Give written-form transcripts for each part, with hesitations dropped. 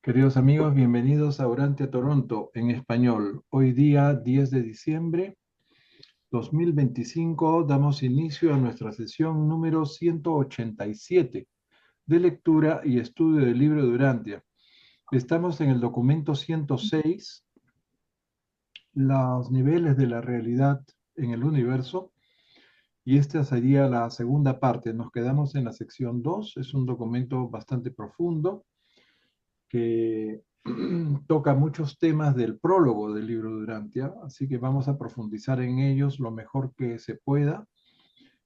Queridos amigos, bienvenidos a Orantia Toronto en español. Hoy día 10 de diciembre 2025 damos inicio a nuestra sesión número 187 de lectura y estudio del libro de Urantia. Estamos en el documento 106, los niveles de la realidad en el universo, y esta sería la segunda parte. Nos quedamos en la sección 2. Es un documento bastante profundo que toca muchos temas del prólogo del libro de Urantia, así que vamos a profundizar en ellos lo mejor que se pueda,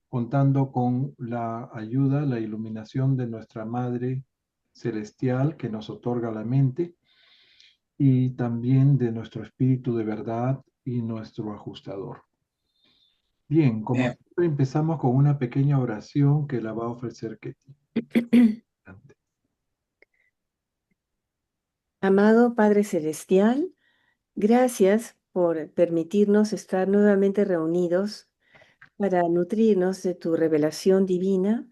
contando con la ayuda, la iluminación de nuestra Madre Celestial que nos otorga la mente y también de nuestro espíritu de verdad y nuestro ajustador. Bien, como Eh, siempre empezamos con una pequeña oración que la va a ofrecer Ketty. Amado Padre Celestial, gracias por permitirnos estar nuevamente reunidos para nutrirnos de tu revelación divina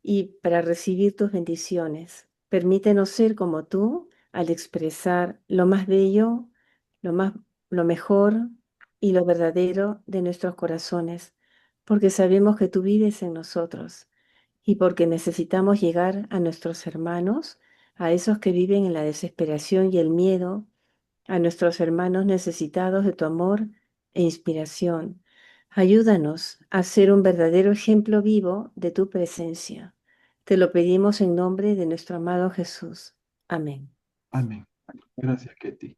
y para recibir tus bendiciones. Permítenos ser como tú al expresar lo más bello, lo más, lo mejor y lo verdadero de nuestros corazones, porque sabemos que tú vives en nosotros y porque necesitamos llegar a nuestros hermanos, a esos que viven en la desesperación y el miedo, a nuestros hermanos necesitados de tu amor e inspiración. Ayúdanos a ser un verdadero ejemplo vivo de tu presencia. Te lo pedimos en nombre de nuestro amado Jesús. Amén. Amén. Gracias, Ketty.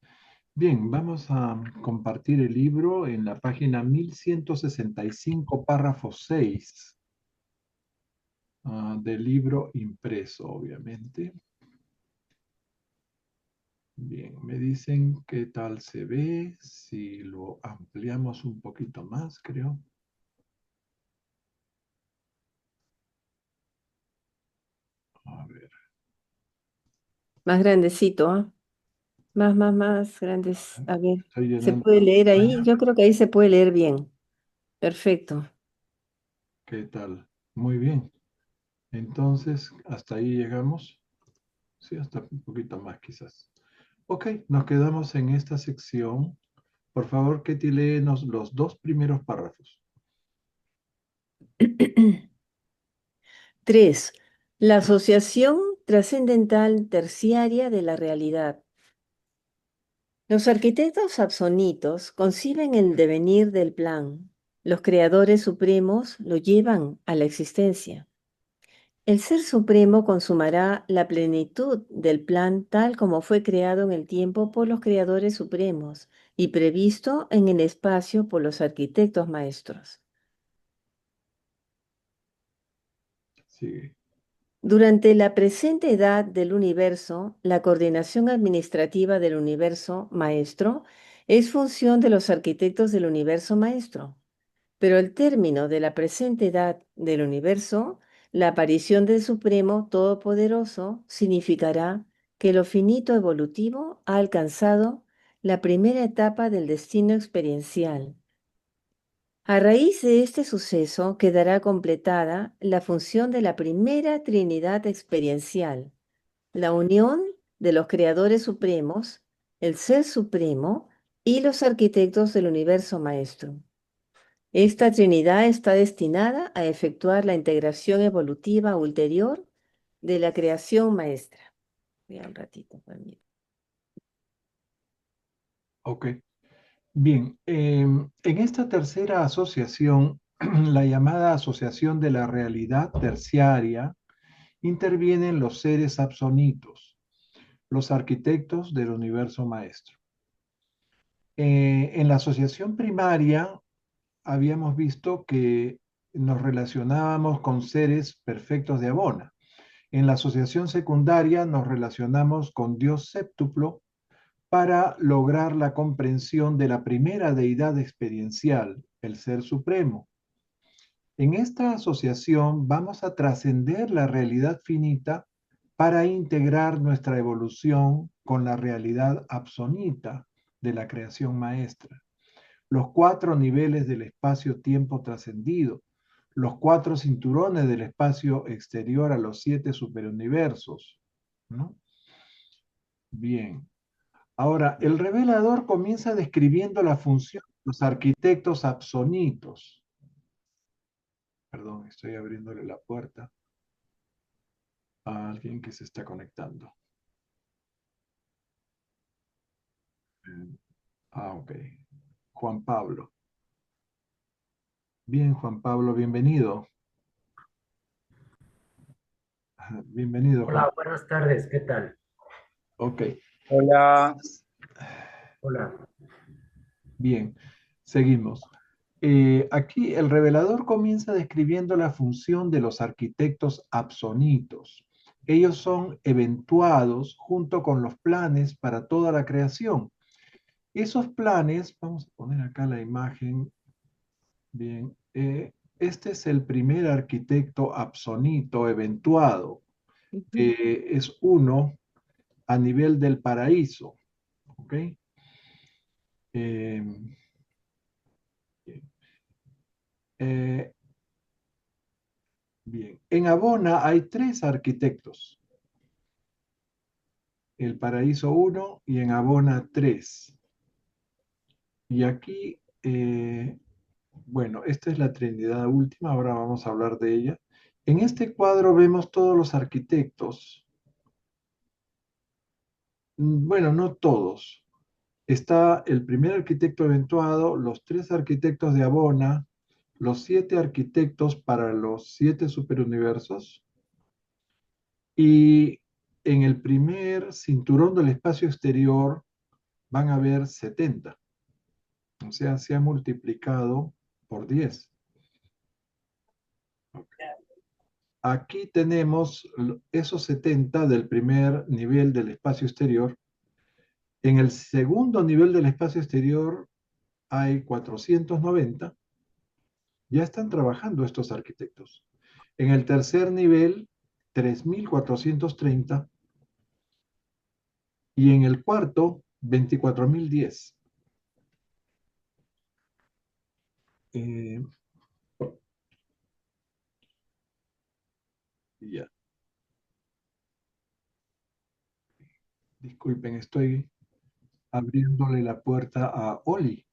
Bien, vamos a compartir el libro en la página 1165, párrafo 6, del libro impreso, obviamente. Bien, me dicen qué tal se ve, si lo ampliamos un poquito más, creo. A ver, Más grandecito, ¿ah? Más grandes. A ver, estoy ¿se llenando puede la leer ahí? pantalla. Yo creo que ahí se puede leer bien. Perfecto. ¿Qué tal? Muy bien. Entonces, hasta ahí llegamos. Sí, hasta un poquito más quizás. Ok, nos quedamos en esta sección. Por favor, Ketty, léenos los dos primeros párrafos. 3. La asociación trascendental terciaria de la realidad. Los arquitectos absonitos conciben el devenir del plan. Los creadores supremos lo llevan a la existencia. El Ser Supremo consumará la plenitud del plan tal como fue creado en el tiempo por los creadores supremos y previsto en el espacio por los arquitectos maestros. Sigue. Durante la presente edad del universo, la coordinación administrativa del universo maestro es función de los arquitectos del universo maestro. Pero al término de la presente edad del universo, la aparición del Supremo Todopoderoso significará que lo finito evolutivo ha alcanzado la primera etapa del destino experiencial. A raíz de este suceso quedará completada la función de la primera Trinidad experiencial, la unión de los creadores supremos, el Ser Supremo y los arquitectos del universo maestro. Esta Trinidad está destinada a efectuar la integración evolutiva ulterior de la creación maestra. Voy a un ratito, permítame. Ok. Bien, en esta tercera asociación, la llamada Asociación de la Realidad Terciaria, intervienen los seres absonitos, los arquitectos del universo maestro. En la asociación primaria habíamos visto que nos relacionábamos con seres perfectos de Abona. En la asociación secundaria nos relacionamos con Dios séptuplo para lograr la comprensión de la primera deidad experiencial, el Ser Supremo. En esta asociación vamos a trascender la realidad finita para integrar nuestra evolución con la realidad absonita de la creación maestra. Los cuatro niveles del espacio-tiempo trascendido, los cuatro cinturones del espacio exterior a los siete superuniversos, ¿no? Bien. Ahora, el revelador comienza describiendo la función de los arquitectos absonitos. Perdón, estoy abriéndole la puerta a alguien que se está conectando. Ok. Juan Pablo. Bien, Juan Pablo, bienvenido. Bienvenido, Juan. Hola, buenas tardes, ¿qué tal? Ok. Hola, Hola. Bien, seguimos. Aquí el revelador comienza describiendo la función de los arquitectos absonitos. Ellos son eventuados junto con los planes para toda la creación. Esos planes, vamos a poner acá la imagen, bien, este es el primer arquitecto absonito eventuado. Ujú. Es uno a nivel del paraíso, ¿ok? Eh, eh, Bien, en Abona hay tres arquitectos, el Paraíso uno y en Abona 3. Y aquí, bueno, esta es la Trinidad última, ahora vamos a hablar de ella. En este cuadro vemos todos los arquitectos. Bueno, no todos. Está el primer arquitecto eventuado, los tres arquitectos de Abona, los siete arquitectos para los siete superuniversos. Y en el primer cinturón del espacio exterior van a haber 70. O sea, se ha multiplicado por 10. Aquí tenemos esos 70 del primer nivel del espacio exterior. En el segundo nivel del espacio exterior hay 490. Ya están trabajando estos arquitectos. En el tercer nivel, 3430. Y en el cuarto, 24.010. Eh, ya, disculpen, estoy abriéndole la puerta a Oli.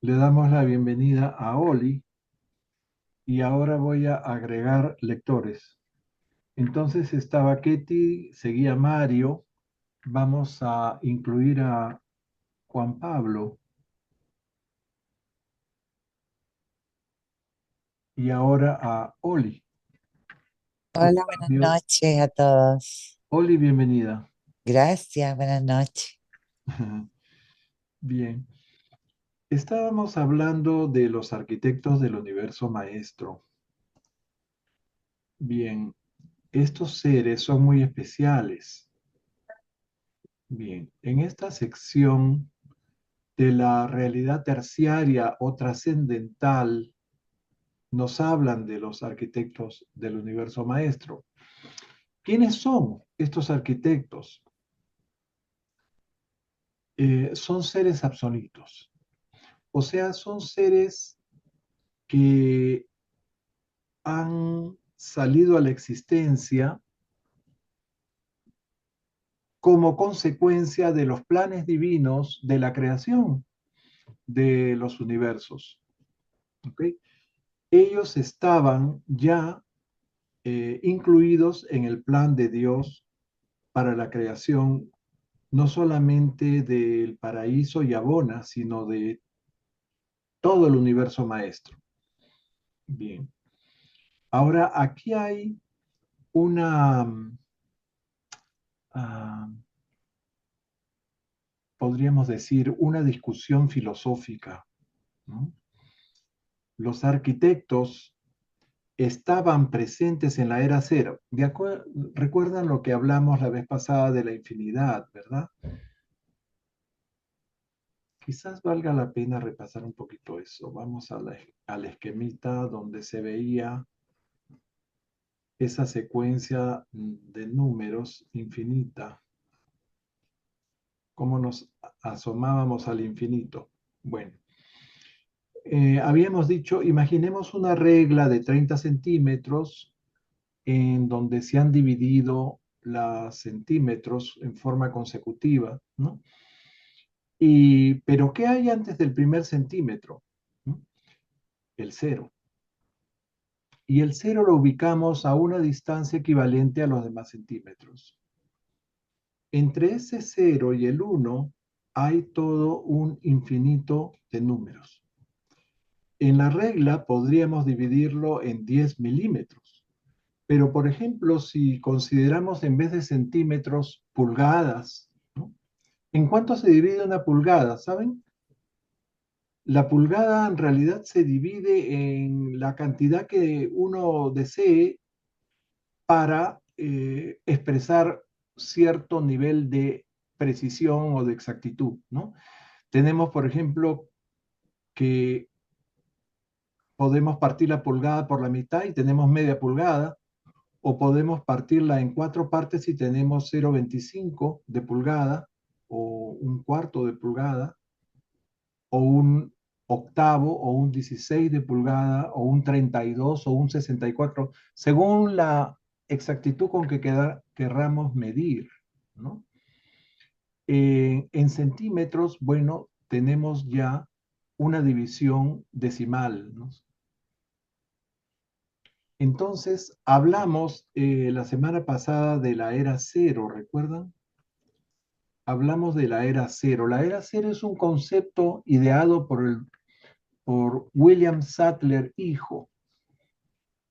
Le damos la bienvenida a Oli y ahora voy a agregar lectores. Entonces estaba Ketty, seguía Mario. Vamos a incluir a Juan Pablo y ahora a Oli. Los hola, buenas cambios. noches a todos. Oli, bienvenida. Gracias, buenas noches. Bien. Estábamos hablando de los arquitectos del universo maestro. Bien, estos seres son muy especiales. Bien, en esta sección de la realidad terciaria o trascendental, nos hablan de los arquitectos del universo maestro. ¿Quiénes son estos arquitectos? Son seres absolutos. O sea, son seres que han salido a la existencia como consecuencia de los planes divinos de la creación de los universos. ¿Ok? Ellos estaban ya incluidos en el plan de Dios para la creación, no solamente del paraíso y Abona, sino de todo el universo maestro. Bien. Ahora, aquí hay una, uh, podríamos decir, una discusión filosófica, ¿no? Los arquitectos estaban presentes en la era cero. Recuerdan lo que hablamos la vez pasada de la infinidad, ¿verdad? Quizás valga la pena repasar un poquito eso. Vamos al esquemita donde se veía esa secuencia de números infinita, cómo nos asomábamos al infinito. Bueno, habíamos dicho, imaginemos una regla de 30 centímetros en donde se han dividido los centímetros en forma consecutiva, ¿no? Pero ¿qué hay antes del primer centímetro? ¿No? El cero. Y el cero lo ubicamos a una distancia equivalente a los demás centímetros. Entre ese 0 y el 1 hay todo un infinito de números. En la regla podríamos dividirlo en 10 milímetros, pero por ejemplo, si consideramos en vez de centímetros pulgadas, ¿no? ¿En cuánto se divide una pulgada? ¿Saben? La pulgada en realidad se divide en la cantidad que uno desee para expresar cierto nivel de precisión o de exactitud, ¿no? Tenemos, por ejemplo, que podemos partir la pulgada por la mitad y tenemos media pulgada, o podemos partirla en 4 partes y tenemos 0,25 de pulgada, o un cuarto de pulgada, o un octavo, o un 16 de pulgada, o un 32, o un 64, según la exactitud con que querramos medir, ¿no? En centímetros, bueno, tenemos ya una división decimal, ¿no? Entonces, hablamos la semana pasada de la era cero, ¿recuerdan? Hablamos de la era cero. La era cero es un concepto ideado por William Sattler, hijo.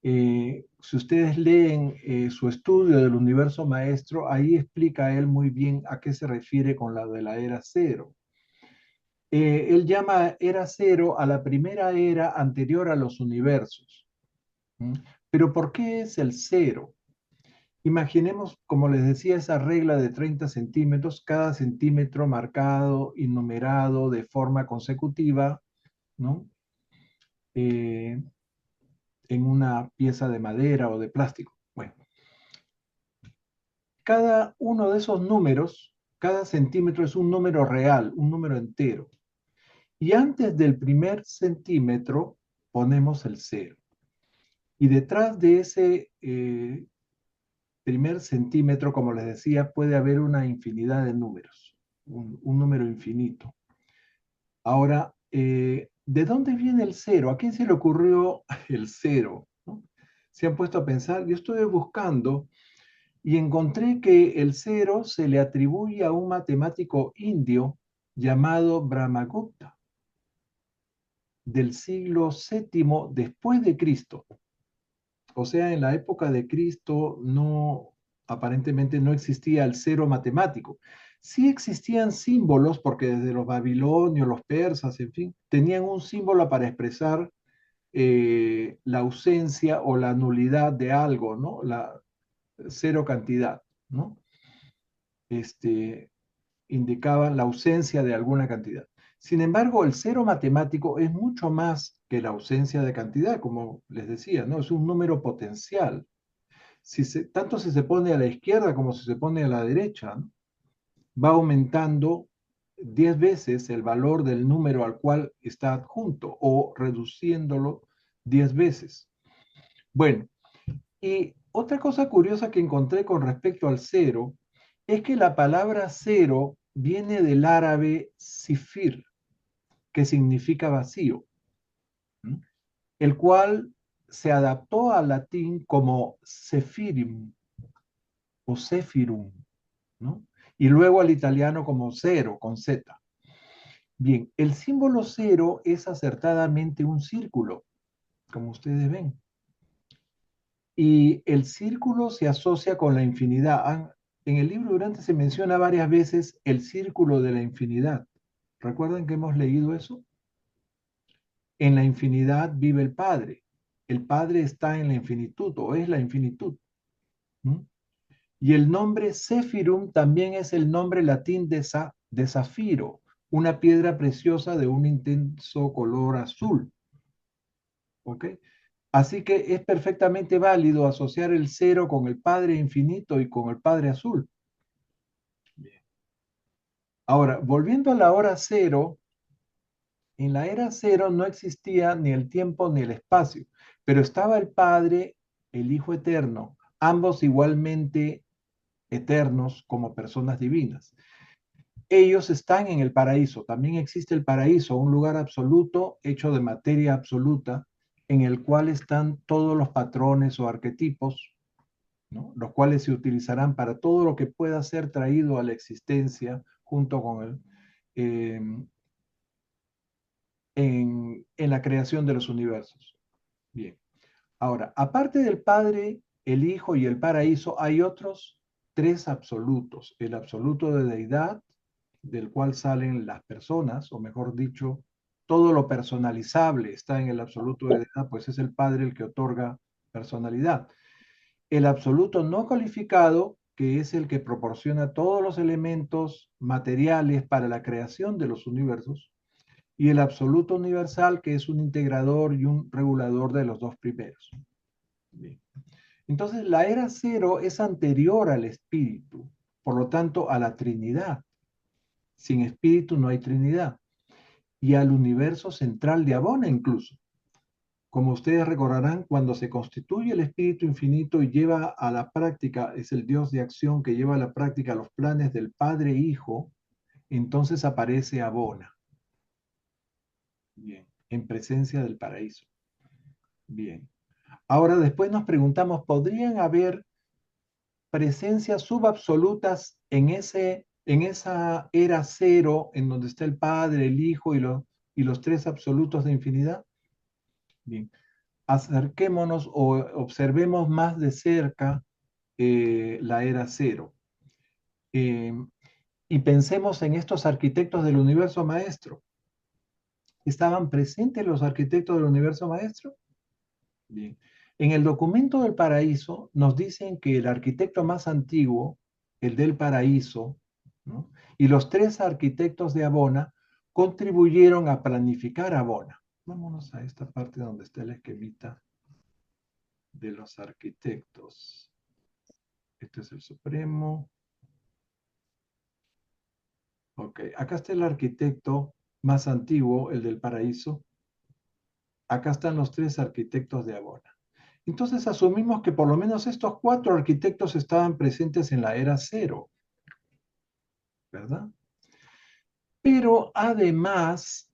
Si ustedes leen su estudio del universo maestro, ahí explica él muy bien a qué se refiere con la de la era cero. Él llama era cero a la primera era anterior a los universos. ¿Mm? Pero ¿por qué es el cero? Imaginemos, como les decía, esa regla de 30 centímetros, cada centímetro marcado y numerado de forma consecutiva, ¿no? En una pieza de madera o de plástico. Bueno, cada uno de esos números, cada centímetro es un número real, un número entero. Y antes del primer centímetro ponemos el cero. Y detrás de ese primer centímetro, como les decía, puede haber una infinidad de números, un número infinito. Ahora, ¿de dónde viene el cero? ¿A quién se le ocurrió el cero? ¿No? ¿Se han puesto a pensar? Yo estuve buscando y encontré que el cero se le atribuye a un matemático indio llamado Brahmagupta, del siglo VII después de Cristo. O sea, en la época de Cristo aparentemente no existía el cero matemático. Sí existían símbolos, porque desde los babilonios, los persas, en fin, tenían un símbolo para expresar la ausencia o la nulidad de algo, ¿no? La cero cantidad, ¿no? Indicaban la ausencia de alguna cantidad. Sin embargo, el cero matemático es mucho más que la ausencia de cantidad, como les decía, ¿no? Es un número potencial. Tanto si se pone a la izquierda como si se pone a la derecha, ¿no? Va aumentando 10 veces el valor del número al cual está adjunto o reduciéndolo 10 veces. Bueno, y otra cosa curiosa que encontré con respecto al cero es que la palabra cero viene del árabe sifir, que significa vacío, ¿m? El cual se adaptó al latín como sephirim o sephirum, ¿no? Y luego al italiano como cero, con Z. Bien, el símbolo cero es acertadamente un círculo, como ustedes ven. Y el círculo se asocia con la infinidad. En el libro Durante se menciona varias veces el círculo de la infinidad. ¿Recuerdan que hemos leído eso? En la infinidad vive el Padre. El Padre está en la infinitud o es la infinitud. ¿Mm? Y el nombre Sephirum también es el nombre latín de zafiro, una piedra preciosa de un intenso color azul. ¿Ok? Así que es perfectamente válido asociar el cero con el Padre infinito y con el Padre azul. Bien. Ahora, volviendo a la hora cero, en la era cero no existía ni el tiempo ni el espacio, pero estaba el Padre, el Hijo eterno, ambos igualmente eternos como personas divinas. Ellos están en el paraíso. También existe el paraíso, un lugar absoluto hecho de materia absoluta, en el cual están todos los patrones o arquetipos, ¿no? Los cuales se utilizarán para todo lo que pueda ser traído a la existencia junto con él en la creación de los universos. Bien. Ahora, aparte del Padre, el Hijo y el paraíso, hay otros tres absolutos. El absoluto de deidad, del cual salen las personas, o mejor dicho, todo lo personalizable está en el absoluto de deidad, pues es el Padre el que otorga personalidad. El absoluto no calificado, que es el que proporciona todos los elementos materiales para la creación de los universos, y el absoluto universal, que es un integrador y un regulador de los dos primeros. Bien. Entonces, la era cero es anterior al espíritu, por lo tanto, a la Trinidad. Sin espíritu no hay Trinidad. Y al universo central de Abona incluso. Como ustedes recordarán, cuando se constituye el espíritu infinito y lleva a la práctica, es el Dios de acción que lleva a la práctica los planes del Padre e Hijo, entonces aparece Abona. Bien, en presencia del paraíso. Bien. Ahora después nos preguntamos, ¿podrían haber presencias subabsolutas en esa era cero, en donde está el Padre, el Hijo y los tres absolutos de infinidad? Bien, acerquémonos o observemos más de cerca la era cero. Y pensemos en estos arquitectos del universo maestro. ¿Estaban presentes los arquitectos del universo maestro? Bien. En el documento del paraíso nos dicen que el arquitecto más antiguo, el del paraíso, ¿no? Y los tres arquitectos de Abona contribuyeron a planificar Abona. Vámonos a esta parte donde está el esquemita de los arquitectos. Este es el Supremo. Ok, acá está el arquitecto más antiguo, el del paraíso. Acá están los tres arquitectos de Abona. Entonces asumimos que por lo menos estos cuatro arquitectos estaban presentes en la era cero, ¿verdad? Pero además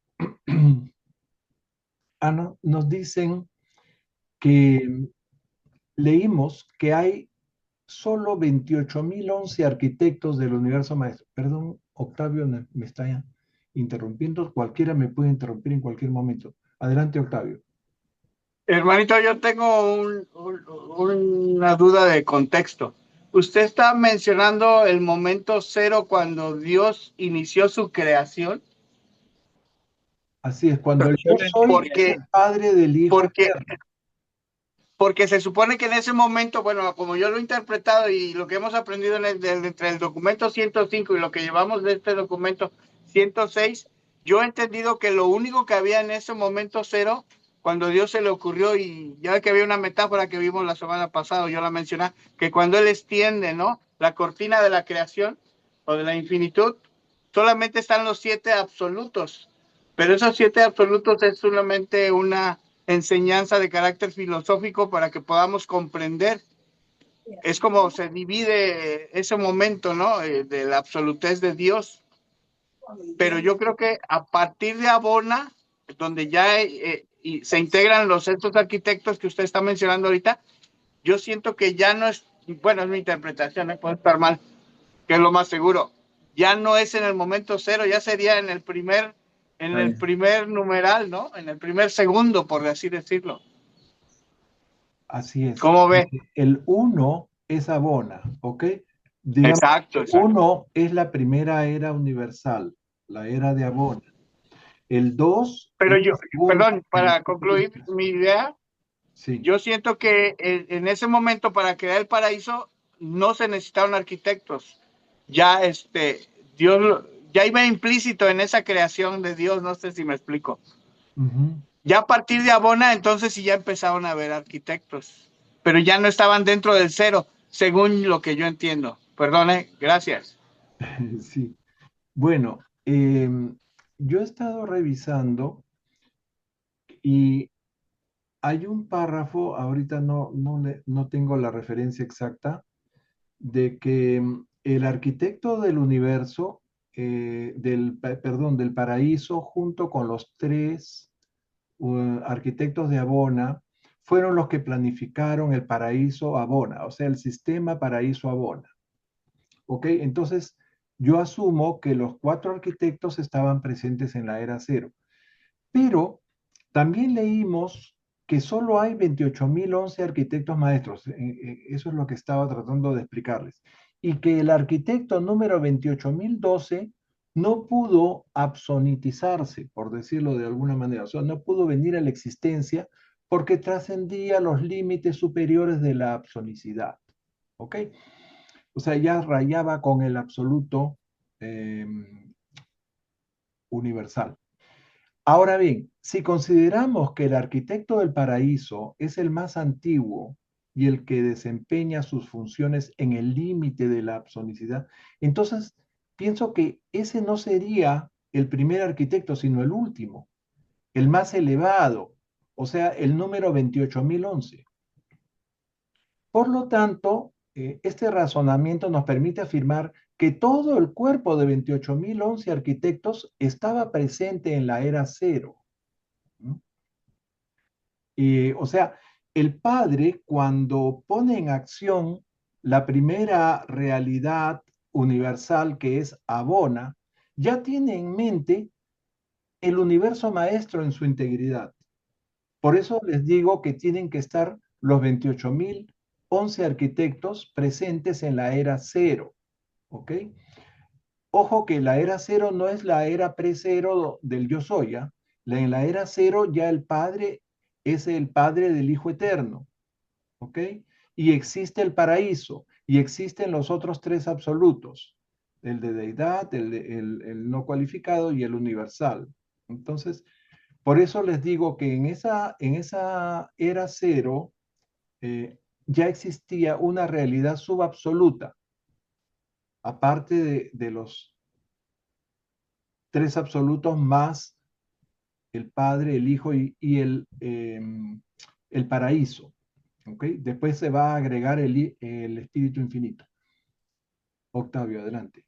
nos dicen que leímos que hay solo 28.011 arquitectos del universo maestro. Perdón, Octavio me está interrumpiendo. Cualquiera me puede interrumpir en cualquier momento. Adelante, Octavio. Hermanito, yo tengo una duda de contexto. Usted está mencionando el momento cero cuando Dios inició su creación. Así es, cuando el yo soy es el Padre del Hijo eterno. Porque se supone que en ese momento, bueno, como yo lo he interpretado y lo que hemos aprendido entre el documento 105 y lo que llevamos de este documento 106, yo he entendido que lo único que había en ese momento cero, cuando Dios se le ocurrió, y ya que había una metáfora que vimos la semana pasada, yo la mencioné, que cuando Él extiende, ¿no?, la cortina de la creación o de la infinitud, solamente están los 7 absolutos, pero esos 7 absolutos es solamente una enseñanza de carácter filosófico para que podamos comprender. Es como se divide ese momento, ¿no?, de la absolutez de Dios. Pero yo creo que a partir de Abona, donde ya se integran estos arquitectos que usted está mencionando ahorita, yo siento que ya no es, bueno, es mi interpretación, puede estar mal, que es lo más seguro, ya no es en el momento cero, ya sería en el primer numeral, ¿no? En el primer segundo, por así decirlo. Así es. ¿Cómo ve? El 1 es Abona, ¿ok? Digamos, Exacto. 1 es la primera era universal, la era de Abona. El 2 Pero es yo, la segunda. perdón, para concluir mi idea, sí. Yo siento que en ese momento para crear el paraíso no se necesitaron arquitectos. Ya Dios ya iba implícito en esa creación de Dios, no sé si me explico. Ya a partir de Abona, entonces sí ya empezaron a haber arquitectos, pero ya no estaban dentro del cero, según lo que yo entiendo. Perdone, gracias. Sí. Bueno, yo he estado revisando y hay un párrafo, ahorita no tengo la referencia exacta, de que el arquitecto del universo, del paraíso, junto con los tres arquitectos de Abona, fueron los que planificaron el paraíso Abona, o sea, el sistema paraíso Abona. ¿Ok? Entonces, yo asumo que los cuatro arquitectos estaban presentes en la era cero. Pero también leímos que solo hay 28.011 arquitectos maestros. Eso es lo que estaba tratando de explicarles. Y que el arquitecto número 28.012 no pudo absonitizarse, por decirlo de alguna manera. O sea, no pudo venir a la existencia porque trascendía los límites superiores de la absonicidad. ¿Ok? O sea, ya rayaba con el absoluto universal. Ahora bien, si consideramos que el arquitecto del paraíso es el más antiguo y el que desempeña sus funciones en el límite de la absonicidad, entonces pienso que ese no sería el primer arquitecto, sino el último, el más elevado, o sea, el número 28.011. Por lo tanto, este razonamiento nos permite afirmar que todo el cuerpo de 28.011 arquitectos estaba presente en la era cero. O sea, el Padre, cuando pone en acción la primera realidad universal que es Abona, ya tiene en mente el universo maestro en su integridad. Por eso les digo que tienen que estar los 28.011 arquitectos presentes en la era cero. ¿Ok? Ojo que la era cero no es la era pre-cero del yo soy. ¿Ya? En la era cero ya el Padre es el Padre del Hijo Eterno. ¿Ok? Y existe el paraíso y existen los otros tres absolutos, el de deidad, el no cualificado y el universal. Entonces, por eso les digo que en esa era cero ya existía una realidad subabsoluta, aparte de los tres absolutos más el Padre, el Hijo y el paraíso. ¿Okay? Después se va a agregar el Espíritu Infinito. Octavio, adelante.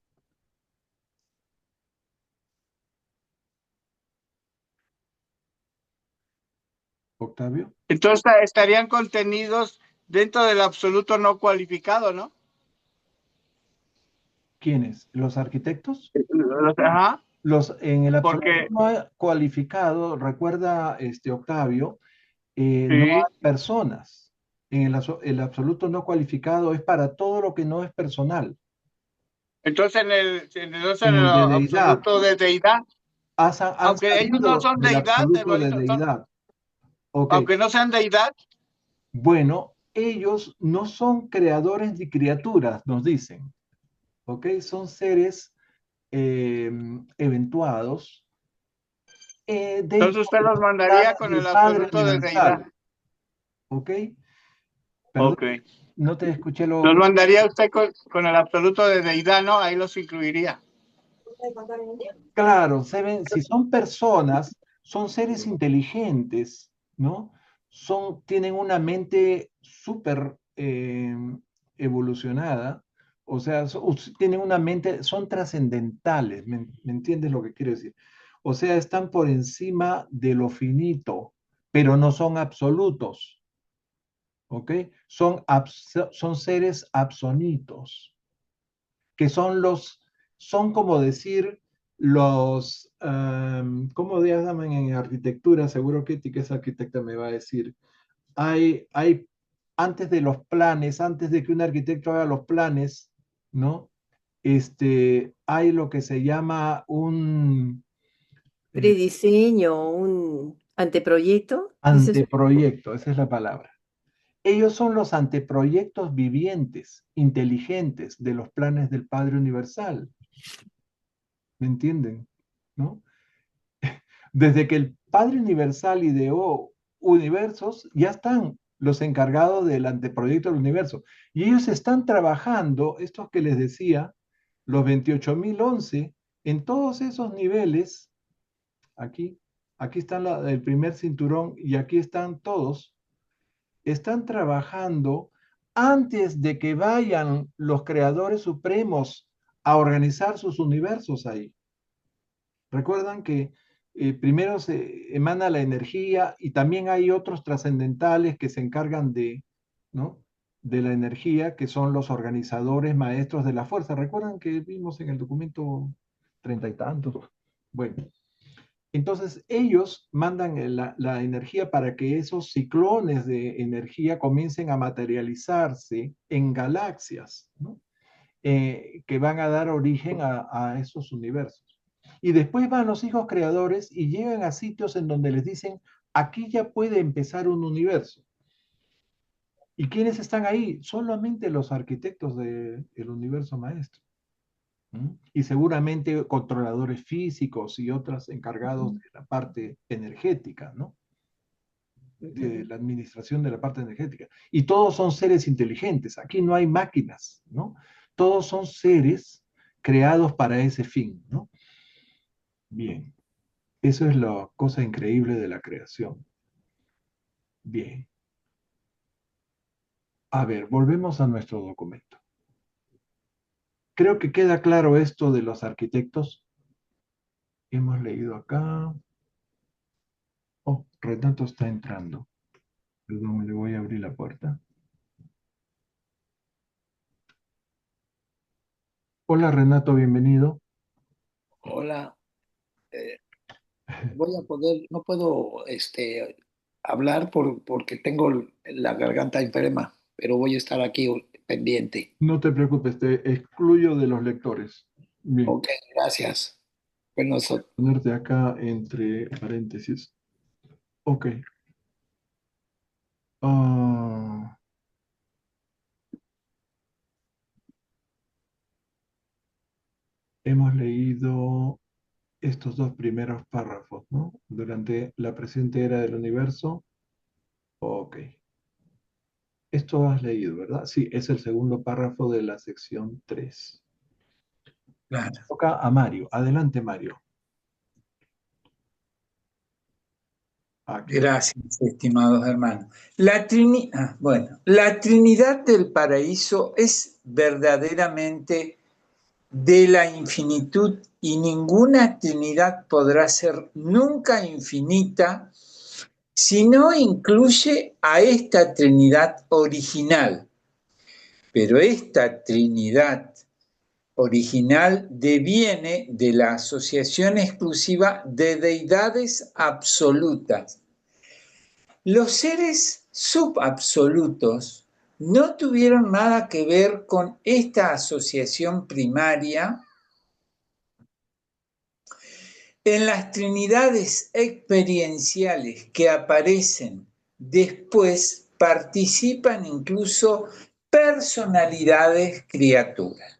Octavio. Entonces estarían contenidos dentro del absoluto no cualificado, ¿no? ¿Quiénes? ¿Los arquitectos? Ajá. En el absoluto Porque no cualificado, recuerda Octavio, no sí. hay personas. El absoluto no cualificado es para todo lo que no es personal. Entonces En el de deidad, absoluto de deidad, han aunque ellos no salido son del deidad, absoluto de hermanito, deidad. Ok, aunque no sean deidad, bueno, ellos no son creadores ni criaturas, nos dicen. Ok, son seres eventuados entonces dentro usted de los los mandaría planes con del el Padre absoluto de deidad. Universal. ¿Ok? Perdón, Ok. no te escuché Los mandaría usted con el absoluto de deidad, ¿no? Ahí los incluiría. Claro, si son personas, son seres inteligentes, ¿no? Tienen una mente súper evolucionada, o sea, tienen una mente, son trascendentales, ¿me entiendes lo que quiero decir? O sea, están por encima de lo finito, pero no son absolutos, ¿ok? Son seres absonitos, que son como decir ¿cómo llaman en arquitectura? Seguro que es arquitecta me va a decir. Hay, antes de los planes, antes de que un arquitecto haga los planes, ¿no? Hay lo que se llama un Prediseño, un anteproyecto, dices. anteproyecto, esa es la palabra. Ellos son los anteproyectos vivientes, inteligentes de los planes del Padre Universal. ¿Me entienden? ¿No? Desde que el Padre Universal ideó universos, ya están los encargados del anteproyecto del universo. Y ellos están trabajando, estos que les decía, los 28.011, en todos esos niveles, aquí está el primer cinturón y aquí están todos, están trabajando antes de que vayan los creadores supremos a organizar sus universos ahí. Recuerdan que primero se emana la energía y también hay otros trascendentales que se encargan de, ¿no? de la energía, que son los organizadores maestros de la fuerza. ¿Recuerdan que vimos en el documento 30 y tantos? Bueno, entonces ellos mandan la energía para que esos ciclones de energía comiencen a materializarse en galaxias, ¿no? Que van a dar origen a esos universos. Y después van los hijos creadores y llegan a sitios en donde les dicen, aquí ya puede empezar un universo. ¿Y quiénes están ahí? Solamente los arquitectos del universo maestro. Y seguramente controladores físicos y otros encargados de la parte energética, ¿no? De la administración de la parte energética. Y todos son seres inteligentes. Aquí no hay máquinas, ¿no? Todos son seres creados para ese fin, ¿no? Bien. Eso es la cosa increíble de la creación. Bien. A ver, volvemos a nuestro documento. Creo que queda claro esto de los arquitectos. Hemos leído acá. Oh, Renato está entrando. Perdón, le voy a abrir la puerta. Hola Renato, bienvenido. Hola, voy a poder, no puedo hablar porque tengo la garganta enferma, pero voy a estar aquí pendiente. No te preocupes, te excluyo de los lectores. Bien, Ok, gracias. Bueno, ponerte acá entre paréntesis. Ok. Ah, hemos leído estos dos primeros párrafos, ¿no? Durante la presente era del universo. Ok. Esto has leído, ¿verdad? Sí, es el segundo párrafo de la sección 3. Claro. Toca a Mario. Adelante, Mario. Aquí. Gracias, estimados hermanos. La Trinidad del Paraíso es verdaderamente de la infinitud y ninguna Trinidad podrá ser nunca infinita si no incluye a esta Trinidad original. Pero esta Trinidad original deviene de la asociación exclusiva de deidades absolutas. Los seres subabsolutos no tuvieron nada que ver con esta asociación primaria. En las trinidades experienciales que aparecen después participan incluso personalidades criaturas.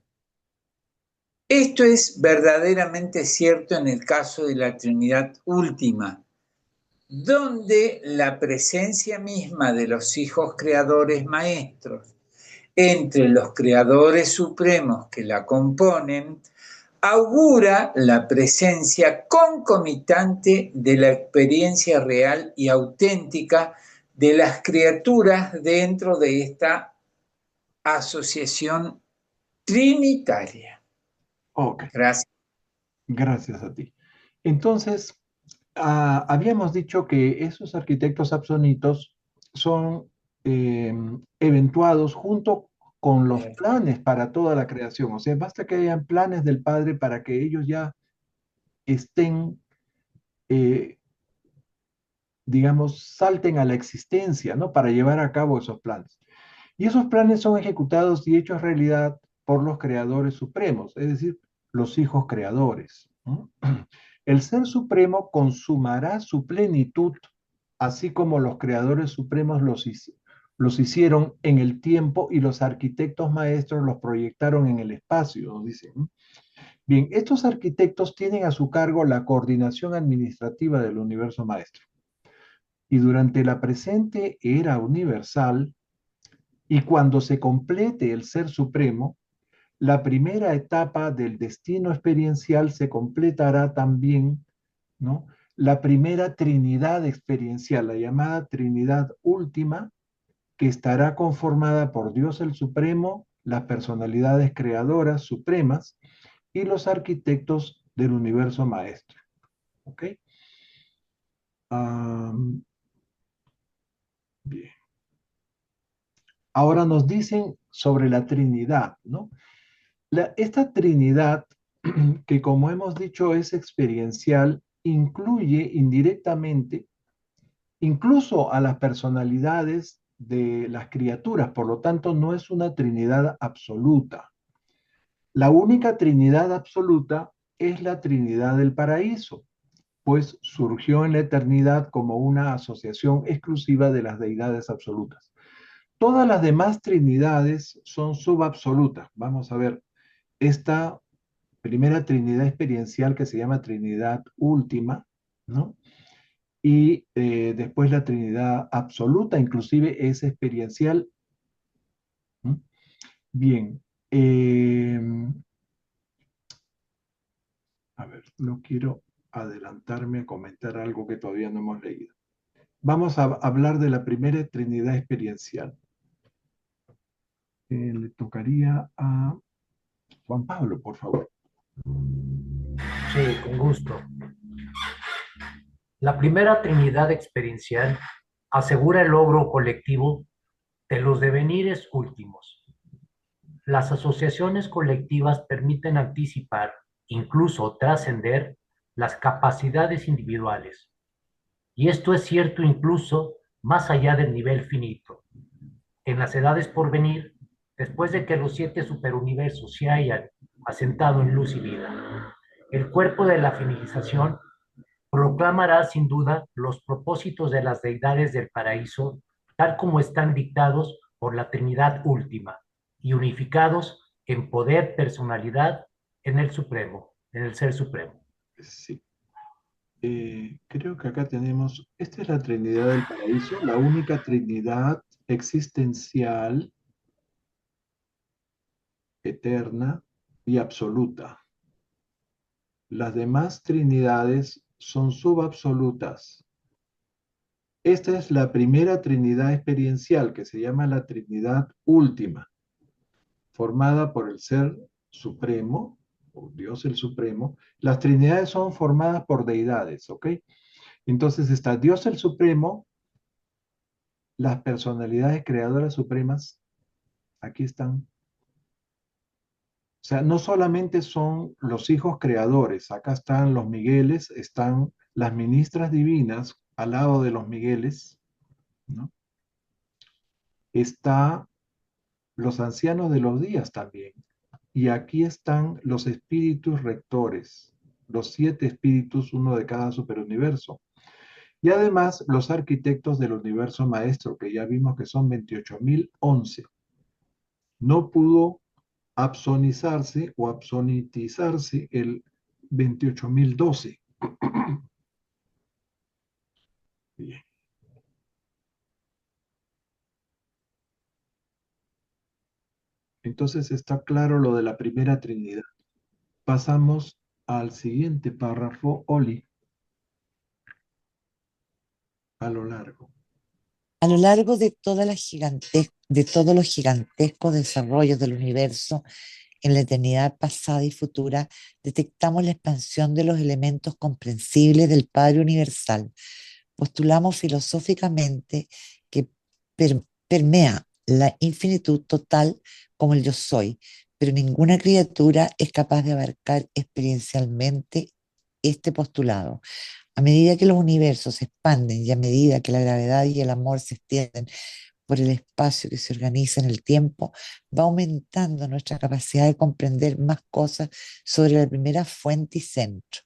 Esto es verdaderamente cierto en el caso de la Trinidad última, donde la presencia misma de los hijos creadores maestros entre los creadores supremos que la componen augura la presencia concomitante de la experiencia real y auténtica de las criaturas dentro de esta asociación trinitaria. Ok. Gracias. Gracias a ti. Entonces, habíamos dicho que esos arquitectos absonitos son eventuados junto con los planes para toda la creación. O sea, basta que hayan planes del Padre para que ellos ya estén, digamos, salten a la existencia, ¿no? Para llevar a cabo esos planes. Y esos planes son ejecutados y hechos realidad por los creadores supremos, es decir, los hijos creadores, ¿no? El Ser Supremo consumará su plenitud, así como los creadores supremos los hicieron en el tiempo y los arquitectos maestros los proyectaron en el espacio, nos dicen, ¿no? Bien, estos arquitectos tienen a su cargo la coordinación administrativa del universo maestro. Y durante la presente era universal, y cuando se complete el Ser Supremo, la primera etapa del destino experiencial se completará también, ¿no? La primera Trinidad experiencial, la llamada Trinidad última, que estará conformada por Dios el Supremo, las personalidades creadoras supremas y los arquitectos del universo maestro. ¿Ok? Bien. Ahora nos dicen sobre la Trinidad, ¿no? Esta Trinidad, que como hemos dicho es experiencial, incluye indirectamente incluso a las personalidades de las criaturas, por lo tanto no es una Trinidad absoluta. La única Trinidad absoluta es la Trinidad del paraíso, pues surgió en la eternidad como una asociación exclusiva de las deidades absolutas. Todas las demás trinidades son subabsolutas. Vamos a ver, esta primera trinidad experiencial que se llama Trinidad última, ¿no? Y después la Trinidad absoluta, inclusive es experiencial. ¿Mm? Bien. A ver, no quiero adelantarme a comentar algo que todavía no hemos leído. Vamos a hablar de la primera Trinidad experiencial. Le tocaría a Juan Pablo, por favor. Sí, con gusto. La primera Trinidad experiencial asegura el logro colectivo de los devenires últimos. Las asociaciones colectivas permiten anticipar, incluso trascender, las capacidades individuales. Y esto es cierto incluso más allá del nivel finito. En las edades por venir, después de que los 7 superuniversos se hayan asentado en luz y vida, el cuerpo de la finalización proclamará sin duda los propósitos de las deidades del paraíso, tal como están dictados por la Trinidad última y unificados en poder, personalidad, en el Supremo, en el Ser Supremo. Sí. Creo que acá tenemos, esta es la Trinidad del paraíso, la única Trinidad existencial, eterna y absoluta. Las demás trinidades son subabsolutas. Esta es la primera Trinidad experiencial que se llama la Trinidad última, formada por el Ser Supremo, o Dios el Supremo. Las Trinidades son formadas por deidades, ¿ok? Entonces está Dios el Supremo, las personalidades creadoras supremas, aquí están. O sea, no solamente son los hijos creadores, acá están los Migueles, están las ministras divinas al lado de los Migueles, ¿no? Está los ancianos de los días también. Y aquí están los espíritus rectores, los 7 espíritus, uno de cada superuniverso. Y además los arquitectos del universo maestro, que ya vimos que son 28.011. No pudo absonizarse o absonitizarse el 28.012. Bien. Entonces está claro lo de la primera Trinidad. Pasamos al siguiente párrafo, Oli, a lo largo. A lo largo de todos los gigantescos desarrollos del universo, en la eternidad pasada y futura, detectamos la expansión de los elementos comprensibles del Padre Universal. Postulamos filosóficamente que permea la infinitud total como el yo soy, pero ninguna criatura es capaz de abarcar experiencialmente este postulado. A medida que los universos se expanden y a medida que la gravedad y el amor se extienden por el espacio que se organiza en el tiempo, va aumentando nuestra capacidad de comprender más cosas sobre la primera fuente y centro.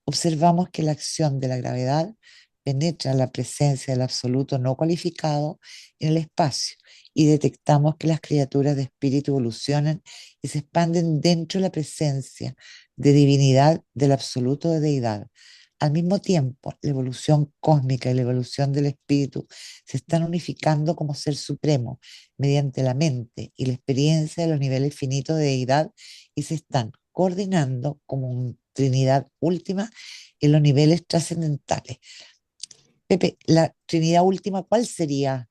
Observamos que la acción de la gravedad penetra la presencia del absoluto no cualificado en el espacio y detectamos que las criaturas de espíritu evolucionan y se expanden dentro de la presencia de divinidad del absoluto de deidad. Al mismo tiempo, la evolución cósmica y la evolución del espíritu se están unificando como ser supremo mediante la mente y la experiencia de los niveles finitos de deidad y se están coordinando como una Trinidad última en los niveles trascendentales. Pepe, la Trinidad última, ¿cuál sería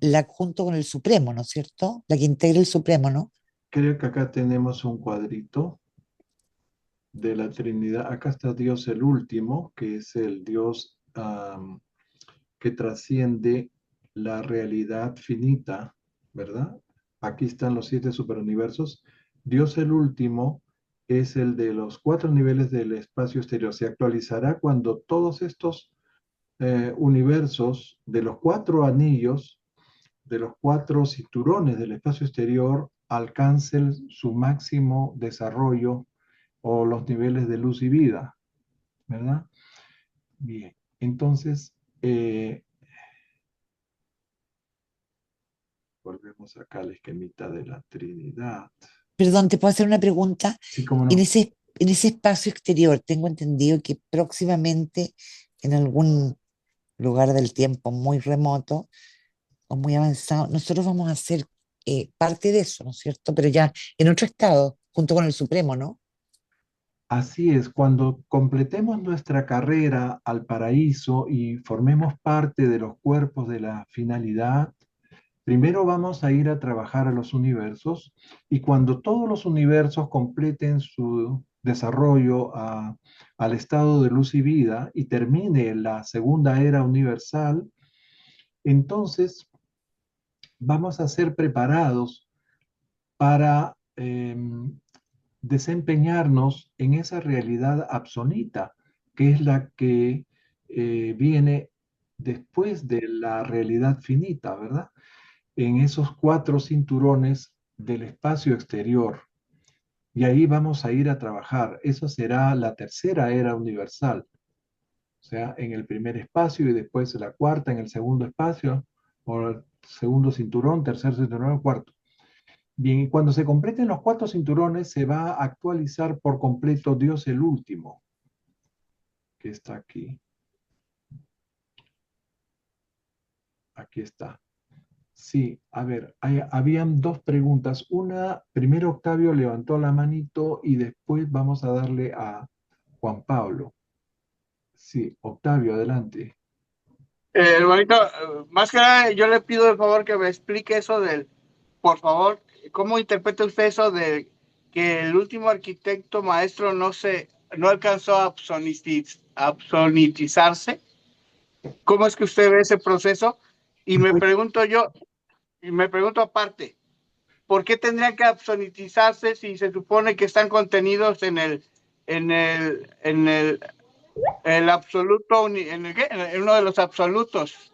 la junto con el Supremo, ¿no es cierto? La que integra el Supremo, ¿no? Creo que acá tenemos un cuadrito de la Trinidad. Acá está Dios el último, que es el Dios que trasciende la realidad finita, ¿verdad? Aquí están los 7 superuniversos. Dios el último es el de los 4 niveles del espacio exterior. Se actualizará cuando todos estos universos de los 4 anillos, de los 4 cinturones del espacio exterior, alcancen su máximo desarrollo o los niveles de luz y vida, ¿verdad? Bien, entonces, volvemos acá al esquemita de la Trinidad. Perdón, ¿te puedo hacer una pregunta? Sí, cómo En no. ese espacio exterior, tengo entendido que próximamente, en algún lugar del tiempo muy remoto o muy avanzado, nosotros vamos a ser parte de eso, ¿no es cierto? Pero ya en otro estado, junto con el Supremo, ¿no? Así es, cuando completemos nuestra carrera al paraíso y formemos parte de los cuerpos de la finalidad, primero vamos a ir a trabajar a los universos y cuando todos los universos completen su desarrollo al estado de luz y vida y termine la segunda era universal, entonces vamos a ser preparados para desempeñarnos en esa realidad absonita, que es la que viene después de la realidad finita, ¿verdad? En esos 4 cinturones del espacio exterior. Y ahí vamos a ir a trabajar. Eso será la tercera era universal. O sea, en el primer espacio y después la cuarta en el segundo espacio, o el segundo cinturón, tercer cinturón, cuarto. Bien, y cuando se completen los 4 cinturones, se va a actualizar por completo Dios el último, que está aquí. Aquí está. Sí, a ver, habían 2 preguntas. Una, primero Octavio levantó la manito y después vamos a darle a Juan Pablo. Sí, Octavio, adelante. Hermanito, más que nada, yo le pido de favor que me explique eso del, por favor, ¿cómo interpreta usted eso de que el último arquitecto maestro no alcanzó a absonitizarse? ¿Cómo es que usted ve ese proceso? Y me pregunto aparte, ¿por qué tendrían que absonitizarse si se supone que están contenidos en el absoluto, en uno de los absolutos?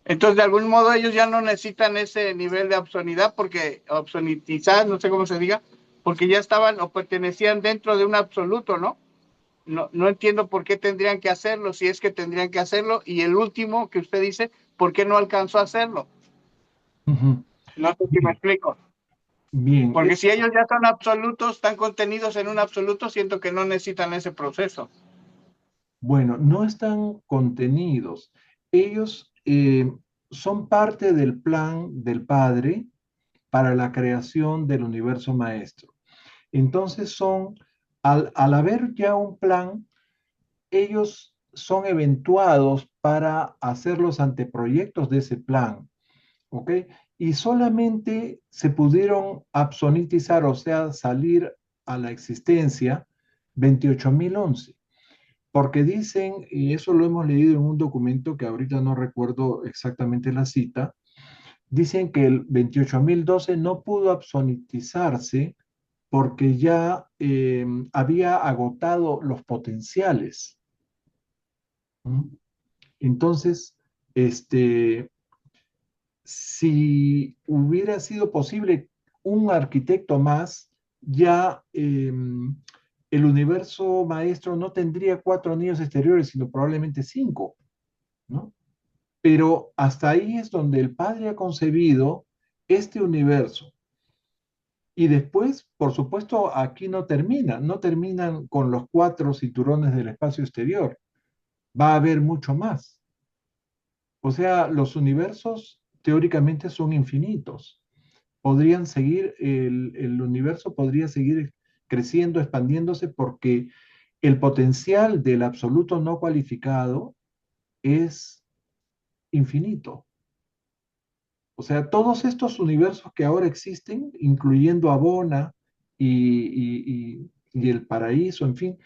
Entonces, de algún modo, ellos ya no necesitan ese nivel de absonidad, porque absonitizar, no sé cómo se diga, porque ya estaban o pertenecían dentro de un absoluto, ¿no? No entiendo por qué tendrían que hacerlo, si es que tendrían que hacerlo. Y el último que usted dice, ¿por qué no alcanzó a hacerlo? Ujú. No sé si me Bien, explico. bien. Porque si ellos ya son absolutos, están contenidos en un absoluto, siento que no necesitan ese proceso. Bueno, no están contenidos. Ellos son parte del plan del Padre para la creación del universo maestro. Entonces al haber ya un plan, ellos son eventuados para hacer los anteproyectos de ese plan, ¿ok? Y solamente se pudieron absonitizar, o sea, salir a la existencia 28.011, porque dicen, y eso lo hemos leído en un documento que ahorita no recuerdo exactamente la cita, dicen que el 28.012 no pudo absonitizarse porque ya había agotado los potenciales. ¿Mm? Entonces, si hubiera sido posible un arquitecto más, ya el universo maestro no tendría 4 anillos exteriores, sino probablemente 5, ¿no? Pero hasta ahí es donde el Padre ha concebido este universo. Y después, por supuesto, aquí no terminan con los 4 cinturones del espacio exterior. Va a haber mucho más. O sea, los universos teóricamente son infinitos. Podrían seguir, el universo podría seguir creciendo, expandiéndose, porque el potencial del absoluto no cualificado es infinito. O sea, todos estos universos que ahora existen, incluyendo Abona y el paraíso, en fin,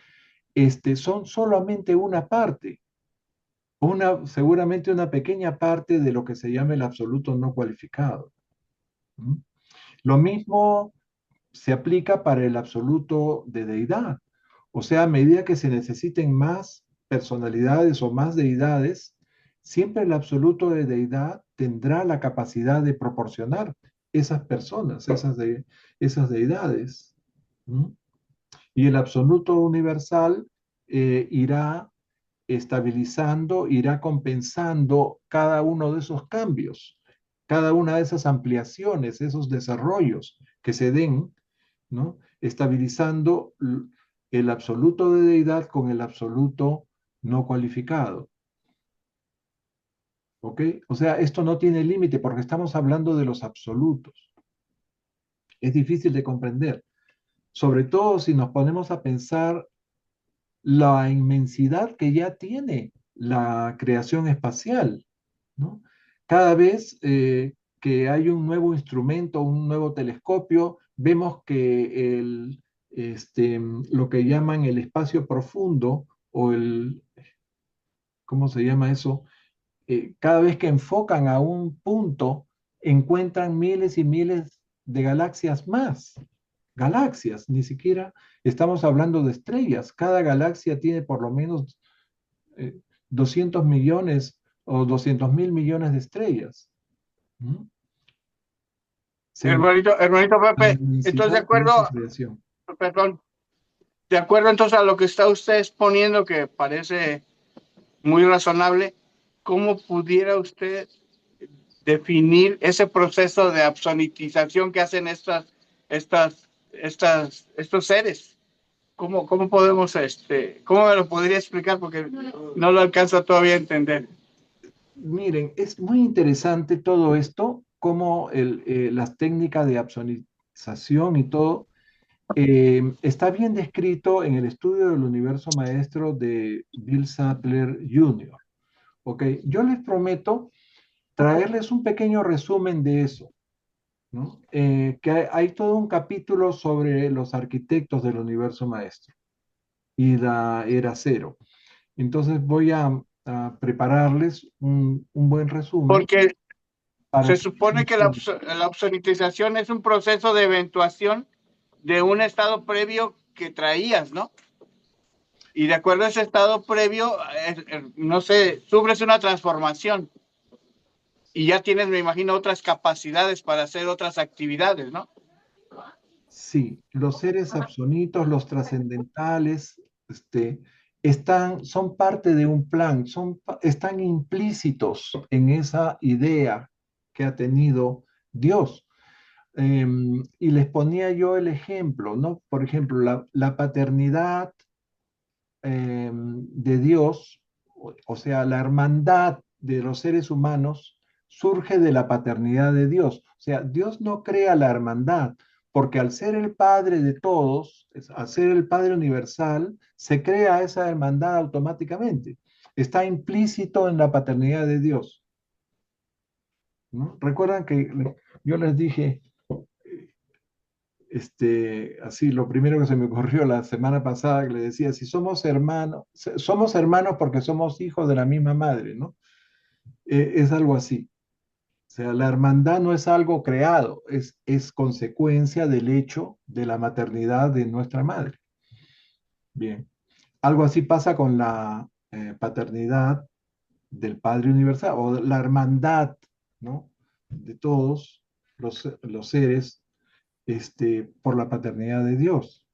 son solamente una parte, seguramente una pequeña parte de lo que se llama el absoluto no cualificado. ¿Mm? Lo mismo se aplica para el absoluto de deidad. O sea, a medida que se necesiten más personalidades o más deidades, siempre el absoluto de deidad tendrá la capacidad de proporcionar esas personas, esas deidades. ¿Mm? Y el absoluto universal irá estabilizando, irá compensando cada uno de esos cambios, cada una de esas ampliaciones, esos desarrollos que se den, ¿no? Estabilizando el absoluto de deidad con el absoluto no cualificado. ¿Ok? O sea, esto no tiene límite porque estamos hablando de los absolutos. Es difícil de comprender, sobre todo si nos ponemos a pensar la inmensidad que ya tiene la creación espacial, ¿no? Cada vez que hay un nuevo instrumento, un nuevo telescopio, vemos que lo que llaman el espacio profundo o ¿cómo se llama eso? Cada vez que enfocan a un punto, encuentran miles y miles de galaxias más. Galaxias, ni siquiera estamos hablando de estrellas. Cada galaxia tiene por lo menos 200 millones o 200.000 millones de estrellas. ¿Mm? Hermanito La Pepe, entonces inmensidad de esa creación. perdón, de acuerdo entonces a lo que está usted exponiendo, que parece muy razonable, ¿cómo pudiera usted definir ese proceso de absolutización que hacen estos seres? ¿Cómo podemos, cómo me lo podría explicar? Porque no lo alcanzo todavía a entender. Miren, es muy interesante todo esto, cómo las técnicas de absolutización y todo está bien descrito en el estudio del universo maestro de Bill Sattler Jr. ¿Ok? Yo les prometo traerles un pequeño resumen de eso, ¿no? Que hay todo un capítulo sobre los arquitectos del universo maestro y la era cero. Entonces voy a prepararles un buen resumen Porque para se que... supone que la absolutización es un proceso de eventuación de un estado previo que traías, ¿no? Y de acuerdo a ese estado previo, no sé, sufres una transformación y ya tienes, me imagino, otras capacidades para hacer otras actividades, ¿no? Sí, los seres absonitos, los trascendentales, son parte de un plan, están implícitos en esa idea que ha tenido Dios. Y les ponía yo el ejemplo, ¿no? Por ejemplo, la paternidad de Dios, o sea, la hermandad de los seres humanos surge de la paternidad de Dios. O sea, Dios no crea la hermandad, porque al ser el Padre de todos, al ser el Padre universal, se crea esa hermandad automáticamente. Está implícito en la paternidad de Dios, ¿no? Recuerdan que yo les dije, así, lo primero que se me ocurrió la semana pasada, que le decía, si somos hermanos porque somos hijos de la misma madre, ¿no? Es algo así. O sea, la hermandad no es algo creado, es consecuencia del hecho de la maternidad de nuestra madre. Bien. Algo así pasa con la paternidad del Padre Universal, o la hermandad, ¿no? De todos los seres, por la paternidad de Dios.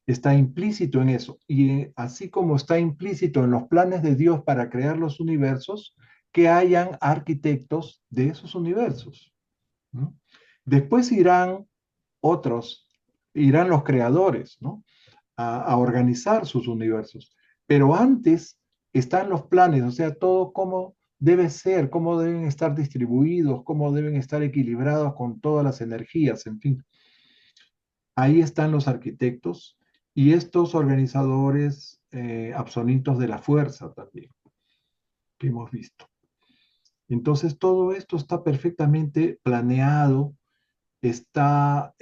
Está implícito en eso. Y así como está implícito en los planes de Dios para crear los universos, que hayan arquitectos de esos universos, ¿no? Después irán los creadores, ¿no? A organizar sus universos. Pero antes están los planes, o sea, todo cómo debe ser, cómo deben estar distribuidos, cómo deben estar equilibrados con todas las energías, en fin. Ahí están los arquitectos y estos organizadores absonitos de la fuerza también, que hemos visto. Entonces, todo esto está perfectamente planeado, está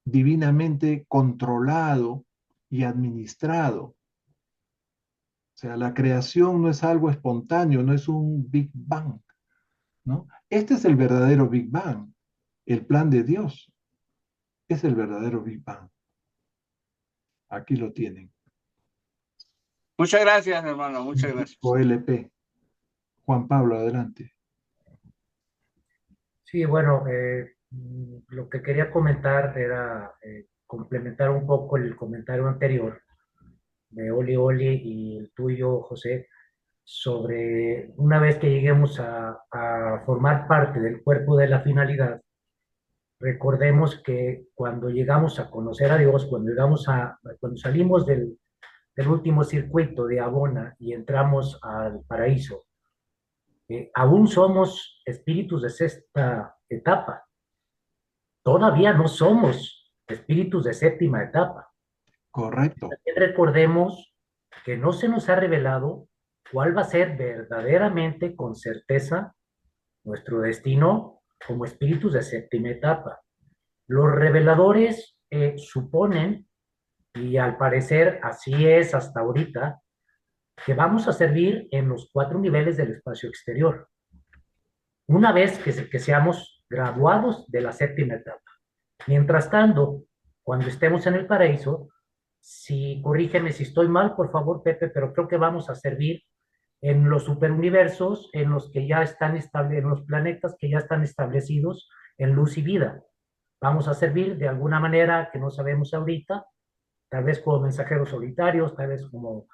divinamente controlado y administrado. O sea, la creación no es algo espontáneo, no es un Big Bang, ¿no? Este es el verdadero Big Bang. El plan de Dios es el verdadero Big Bang. Aquí lo tienen. Muchas gracias, hermano. Muchas gracias. OLP. Juan Pablo, adelante. Sí, bueno, lo que quería comentar era complementar un poco el comentario anterior de Oli Oli y el tuyo, José, sobre una vez que lleguemos a formar parte del cuerpo de la finalidad, recordemos que cuando llegamos a conocer a Dios, cuando salimos del último circuito de Abona y entramos al paraíso, aún somos espíritus de sexta etapa. Todavía no somos espíritus de séptima etapa. Correcto. También recordemos que no se nos ha revelado cuál va a ser verdaderamente, con certeza, nuestro destino como espíritus de séptima etapa. Los reveladores suponen, y al parecer así es hasta ahorita, que vamos a servir en los 4 niveles del espacio exterior, una vez que seamos graduados de la séptima etapa. Mientras tanto, cuando estemos en el paraíso, si corrígeme si estoy mal, por favor, Pepe, pero creo que vamos a servir en los superuniversos, en los que ya están en los planetas que ya están establecidos en luz y vida. Vamos a servir de alguna manera que no sabemos ahorita, tal vez como mensajeros solitarios, tal vez como,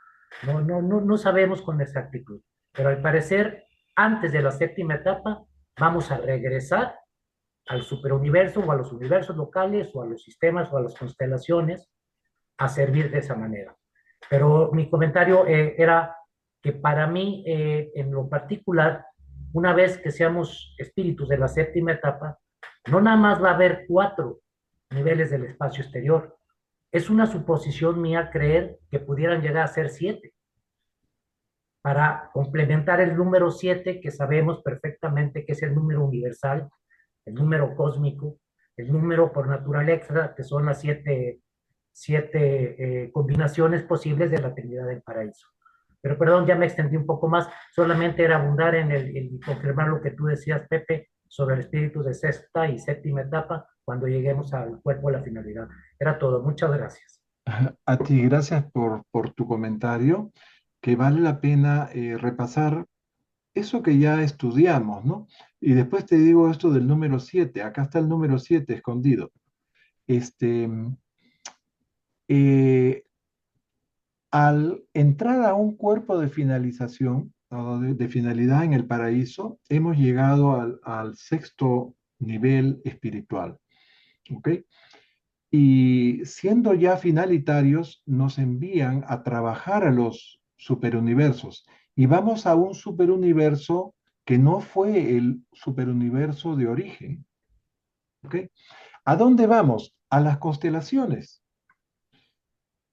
no sabemos con exactitud, pero al parecer, antes de la séptima etapa, vamos a regresar al superuniverso o a los universos locales o a los sistemas o a las constelaciones a servir de esa manera. Pero mi comentario era que para mí, en lo particular, una vez que seamos espíritus de la séptima etapa, no nada más va a haber 4 niveles del espacio exterior. Es una suposición mía creer que pudieran llegar a ser 7, para complementar el número 7 que sabemos perfectamente que es el número universal, el número cósmico, el número por naturaleza, que son las siete combinaciones posibles de la Trinidad del Paraíso. Pero perdón, ya me extendí un poco más, solamente era abundar en confirmar lo que tú decías, Pepe, sobre el espíritu de sexta y séptima etapa cuando lleguemos al cuerpo de la finalidad. Era todo, muchas gracias. A ti, gracias por tu comentario, que vale la pena repasar eso que ya estudiamos, ¿no? Y después te digo esto del número 7. Acá está el número 7 escondido. Este, eh, al entrar a un cuerpo de finalización, o de finalidad en el paraíso, hemos llegado al sexto nivel espiritual, ¿ok? Y siendo ya finalitarios, nos envían a trabajar a los superuniversos. Y vamos a un superuniverso que no fue el superuniverso de origen. ¿Ok? ¿A dónde vamos? A las constelaciones.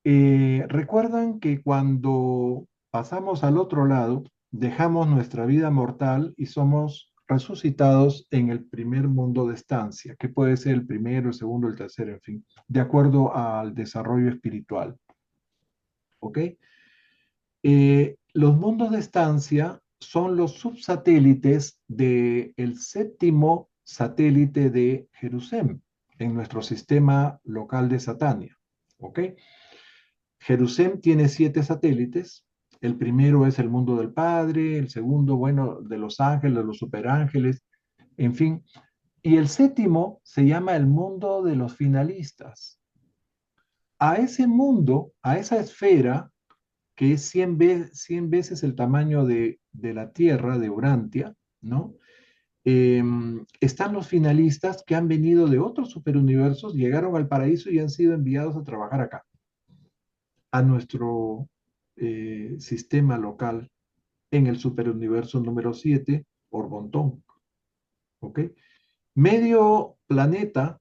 Recuerdan que cuando pasamos al otro lado, dejamos nuestra vida mortal y somos resucitados en el primer mundo de estancia, que puede ser el primero, el segundo, el tercero, en fin, de acuerdo al desarrollo espiritual. ¿Ok? Los mundos de estancia son los subsatélites del séptimo satélite de Jerusalén en nuestro sistema local de Satania. ¿Ok? Jerusalén tiene 7 satélites. El primero es el mundo del Padre, el segundo, bueno, de los ángeles, de los superángeles, en fin. Y el séptimo se llama el mundo de los finalistas. A ese mundo, a esa esfera, que es 100 veces el tamaño de la Tierra, de Urantia, ¿no? Están los finalistas que han venido de otros superuniversos, llegaron al paraíso y han sido enviados a trabajar acá, a nuestro sistema local en el superuniverso número 7, Orbontón. ¿Ok? Medio planeta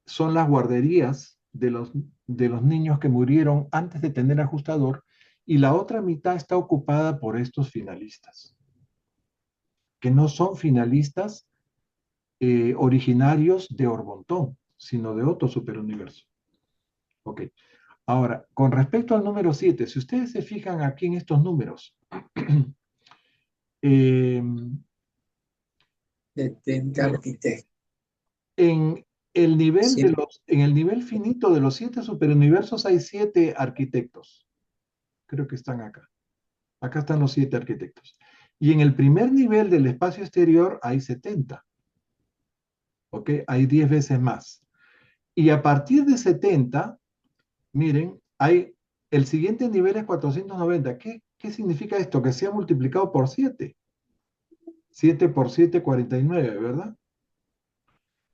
son las guarderías de los niños que murieron antes de tener ajustador y la otra mitad está ocupada por estos finalistas. que no son finalistas originarios de Orbontón, sino de otro superuniverso. Ok. Ahora, con respecto al número 7, si ustedes se fijan aquí en estos números, 70 arquitectos. en el nivel Sí. en el nivel finito de los 7 superuniversos hay 7 arquitectos. Creo que están acá. Acá están los 7 arquitectos. Y en el primer nivel del espacio exterior hay 70. ¿Ok? Hay 10 veces más. Y a partir de 70, miren, el siguiente nivel es 490. ¿Qué significa esto? Que se ha multiplicado por 7. 7 por 7, 49, ¿verdad?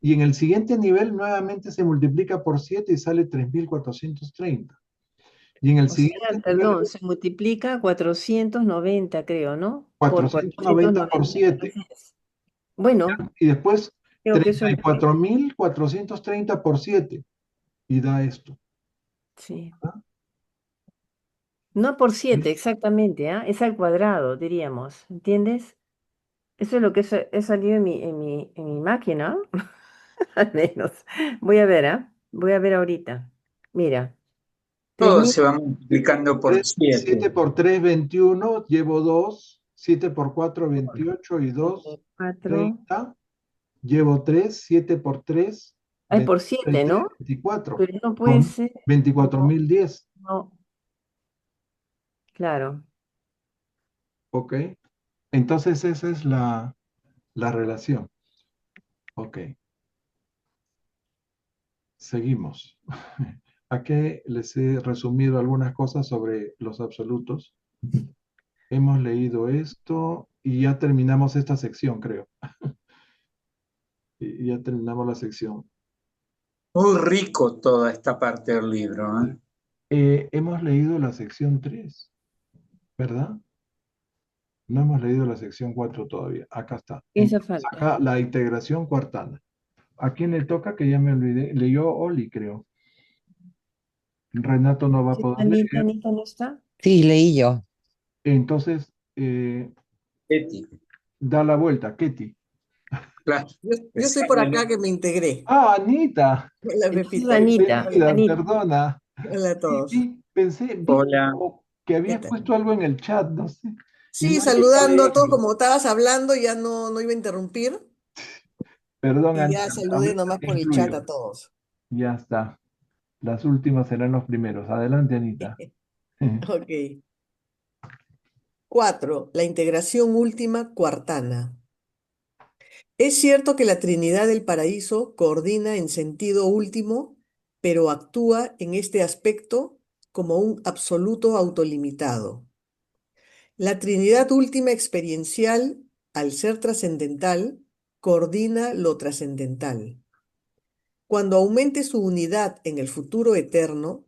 Y en el siguiente nivel nuevamente se multiplica por 7 y sale 3430. Y en el O sea, siguiente nivel perdón, se multiplica 490, creo, ¿no? Por 490 por 490. 7. Bueno, Y después creo que eso es lo que... 34.430 por 7. Y da esto. Sí. ¿Ah? No por 7, exactamente, ¿ah? Es al cuadrado, diríamos, ¿entiendes? Eso es lo que he salido en mi máquina, al menos. Voy a ver, ¿ah? Voy a ver ahorita. Mira, Todo 3.000, se va multiplicando por 7 7. por 3, 21. Llevo 2. 7 por 4, 28. Y 2, 4. 30. Llevo 3. 7 por 3, Ay, por 7, 23, ¿no? 24. Pero no puede Con ser. No, 24.010. no, claro. ¿Ok? Entonces esa es la relación. Ok. Seguimos. Aquí les he resumido algunas cosas sobre los absolutos. Hemos leído esto y ya terminamos esta sección, creo. Y ya terminamos la sección. Muy rico toda esta parte del libro, ¿eh? Hemos leído la sección 3, ¿verdad? No hemos leído la sección 4 todavía. Acá está. Esa Entonces, falta. acá la integración cuartana. ¿A quién le toca? Que ya me olvidé. Leyó Oli, creo. Renato no va a Sí, poder Anita, leer. Anita no está. Sí, leí yo. Entonces, Betty. da la vuelta. Ketty. Claro. Yo estoy por acá que me integré. Ah, Anita. Hola, Entonces, Pepito. Anita, Hola, Bienvenida, Anita. perdona. hola a Sí, todos. vi Hola. como que ¿Qué habías tal? puesto algo en el chat, no sé. Y Sí, no llegué a saludando a todos, leerlo. como estabas hablando, ya no iba a interrumpir Perdón, y ya Anita, saludé ahorita nomás te por el chat incluyo. a todos. Ya está. Las últimas serán los primeros. Adelante, Anita. Ok. 4. La integración última cuartana. Es cierto que la Trinidad del Paraíso coordina en sentido último, pero actúa en este aspecto como un absoluto autolimitado. La Trinidad última experiencial, al ser trascendental, coordina lo trascendental. Cuando aumente su unidad en el futuro eterno,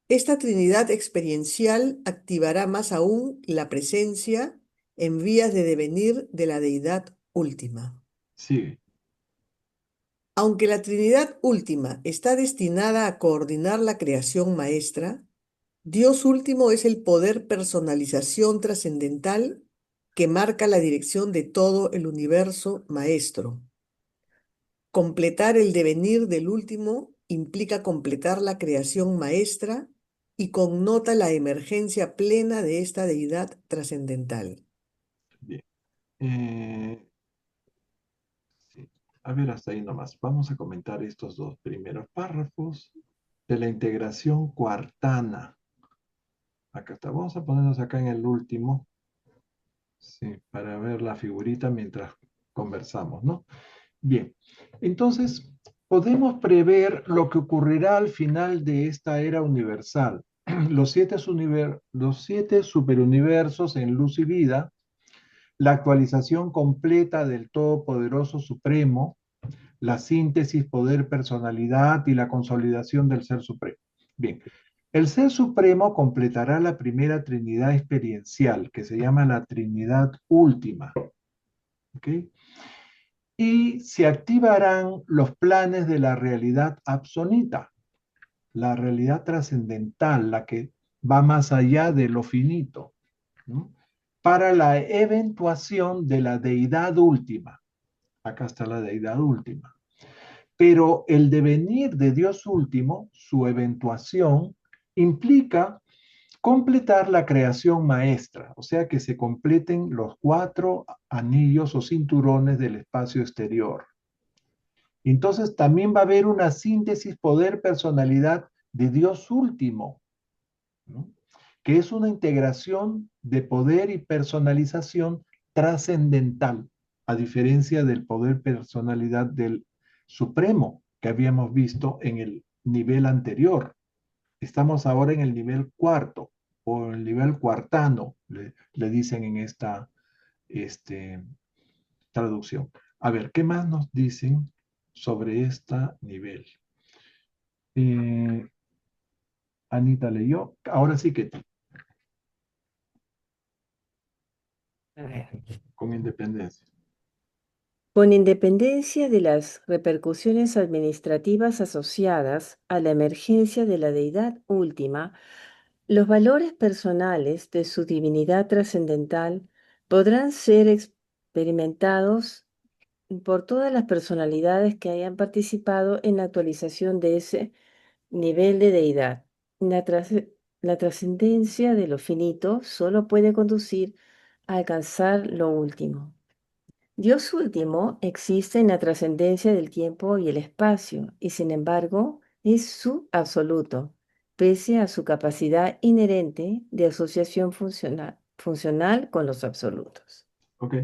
esta Trinidad experiencial activará más aún la presencia en vías de devenir de la deidad última. Sigue. Aunque la Trinidad última está destinada a coordinar la creación maestra, Dios último es el poder personalización trascendental que marca la dirección de todo el universo maestro. Completar el devenir del último implica completar la creación maestra y connota la emergencia plena de esta deidad trascendental. Bien. Sí. A ver, hasta ahí nomás. Vamos a comentar estos dos primeros párrafos de la integración cuartana. Acá está. Vamos a ponernos acá en el último. Sí, para ver la figurita mientras conversamos, ¿no? Bien, entonces podemos prever lo que ocurrirá al final de esta era universal. Los siete superuniversos en luz y vida, la actualización completa del Todopoderoso Supremo, la síntesis, poder, personalidad y la consolidación del Ser Supremo. Bien, el Ser Supremo completará la primera Trinidad experiencial, que se llama la Trinidad Última. ¿Ok? Y se activarán los planes de la realidad absoluta, la realidad trascendental, la que va más allá de lo finito, ¿no? para la eventuación de la deidad última. Acá está la deidad última. Pero el devenir de Dios último, su eventuación, implica completar la creación maestra, o sea que se completen los 4 anillos o cinturones del espacio exterior. Entonces también va a haber una síntesis poder-personalidad de Dios último, ¿no? Que es una integración de poder y personalización trascendental, a diferencia del poder-personalidad del Supremo que habíamos visto en el nivel anterior. Estamos ahora en el nivel cuarto o el nivel cuartano, le dicen en esta traducción. A ver, ¿qué más nos dicen sobre este nivel? Anita leyó. Ahora sí que A ver. con independencia. Con independencia de las repercusiones administrativas asociadas a la emergencia de la deidad última, los valores personales de su divinidad trascendental podrán ser experimentados por todas las personalidades que hayan participado en la actualización de ese nivel de deidad. La trascendencia de lo finito solo puede conducir a alcanzar lo último. Dios último existe en la trascendencia del tiempo y el espacio, y sin embargo es su absoluto, pese a su capacidad inherente de asociación funcional con los absolutos. Ok.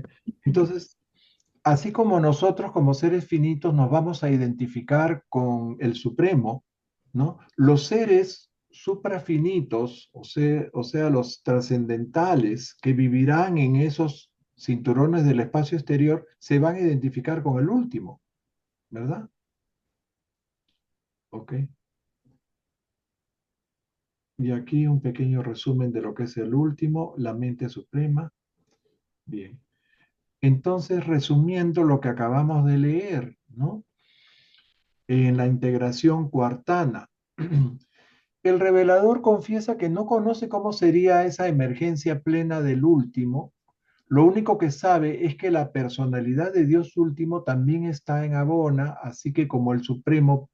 Entonces, así como nosotros como seres finitos nos vamos a identificar con el Supremo, ¿no? Los seres suprafinitos, o sea, los trascendentales que vivirán en esos cinturones del espacio exterior, se van a identificar con el último, ¿verdad? Ok. Y aquí un pequeño resumen de lo que es el último, la mente suprema. Bien. Entonces, resumiendo lo que acabamos de leer, ¿no? En la integración cuartana. El revelador confiesa que no conoce cómo sería esa emergencia plena del último. Lo único que sabe es que la personalidad de Dios último también está en Abona, así como el Supremo,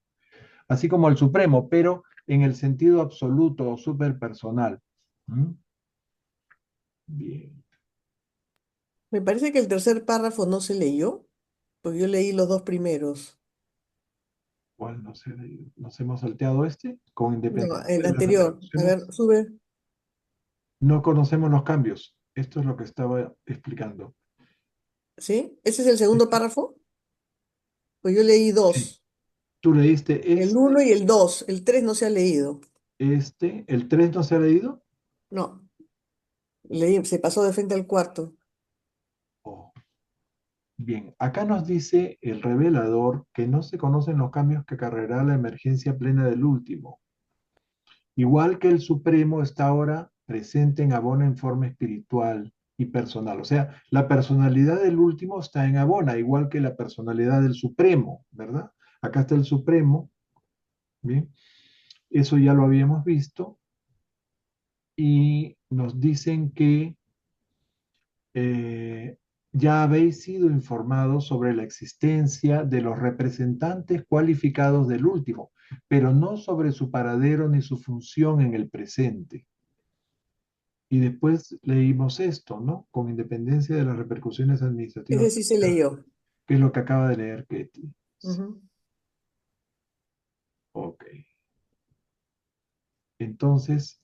pero en el sentido absoluto o superpersonal. ¿Mm? Bien. Me parece que el tercer párrafo no se leyó, porque yo leí los dos primeros. ¿Cuál nos hemos salteado este? Con No, independencia el de las anterior. A ver, repercusiones. sube. No conocemos los cambios. Esto es lo que estaba explicando. ¿Sí? ¿Ese es el segundo párrafo? Pues yo leí Sí. dos. Tú leíste El uno y el dos. El tres no se ha leído. el 3 no se ha leído. No, leí, se pasó de frente al cuarto. Oh. Bien, acá nos dice el revelador que no se conocen los cambios que acarreará la emergencia plena del último. Igual que el Supremo está ahora presente en Abona en forma espiritual y personal. O sea, la personalidad del último está en Abona, igual que la personalidad del Supremo, ¿verdad? Acá está el Supremo, ¿bien? Eso ya lo habíamos visto. Y nos dicen que eh, ya habéis sido informados sobre la existencia de los representantes cualificados del último, pero no sobre su paradero ni su función en el presente. Y después leímos esto, ¿no? Con independencia de las repercusiones administrativas, Ese sí se leyó. que es lo que acaba de leer Ketty. Ujú. Ok. Entonces,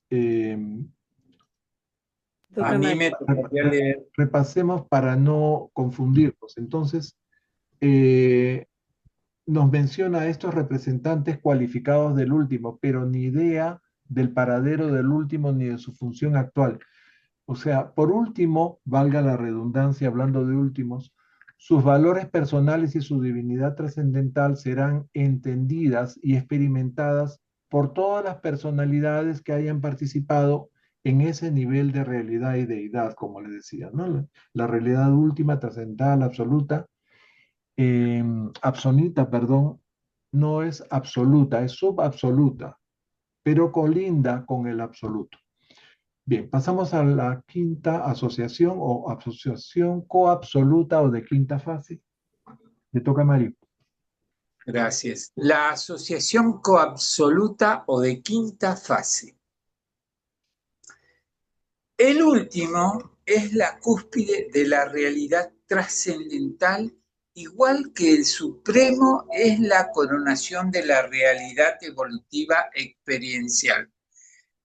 Toca A mí me Mario. tocaría leer. repasemos para no confundirnos. Entonces, eh, nos menciona a estos representantes cualificados del último, pero ni idea del paradero del último ni de su función actual. O sea, por último, valga la redundancia hablando de últimos, sus valores personales y su divinidad trascendental serán entendidas y experimentadas por todas las personalidades que hayan participado en ese nivel de realidad y deidad, como le decía, ¿no? La realidad última, trascendental, absoluta, absonita, perdón, no es absoluta, es subabsoluta, pero colinda con el absoluto. Bien, pasamos a la quinta asociación o asociación coabsoluta o de quinta fase. Le toca a Mario. Gracias. La asociación coabsoluta o de quinta fase. El último es la cúspide de la realidad trascendental, igual que el supremo es la coronación de la realidad evolutiva experiencial.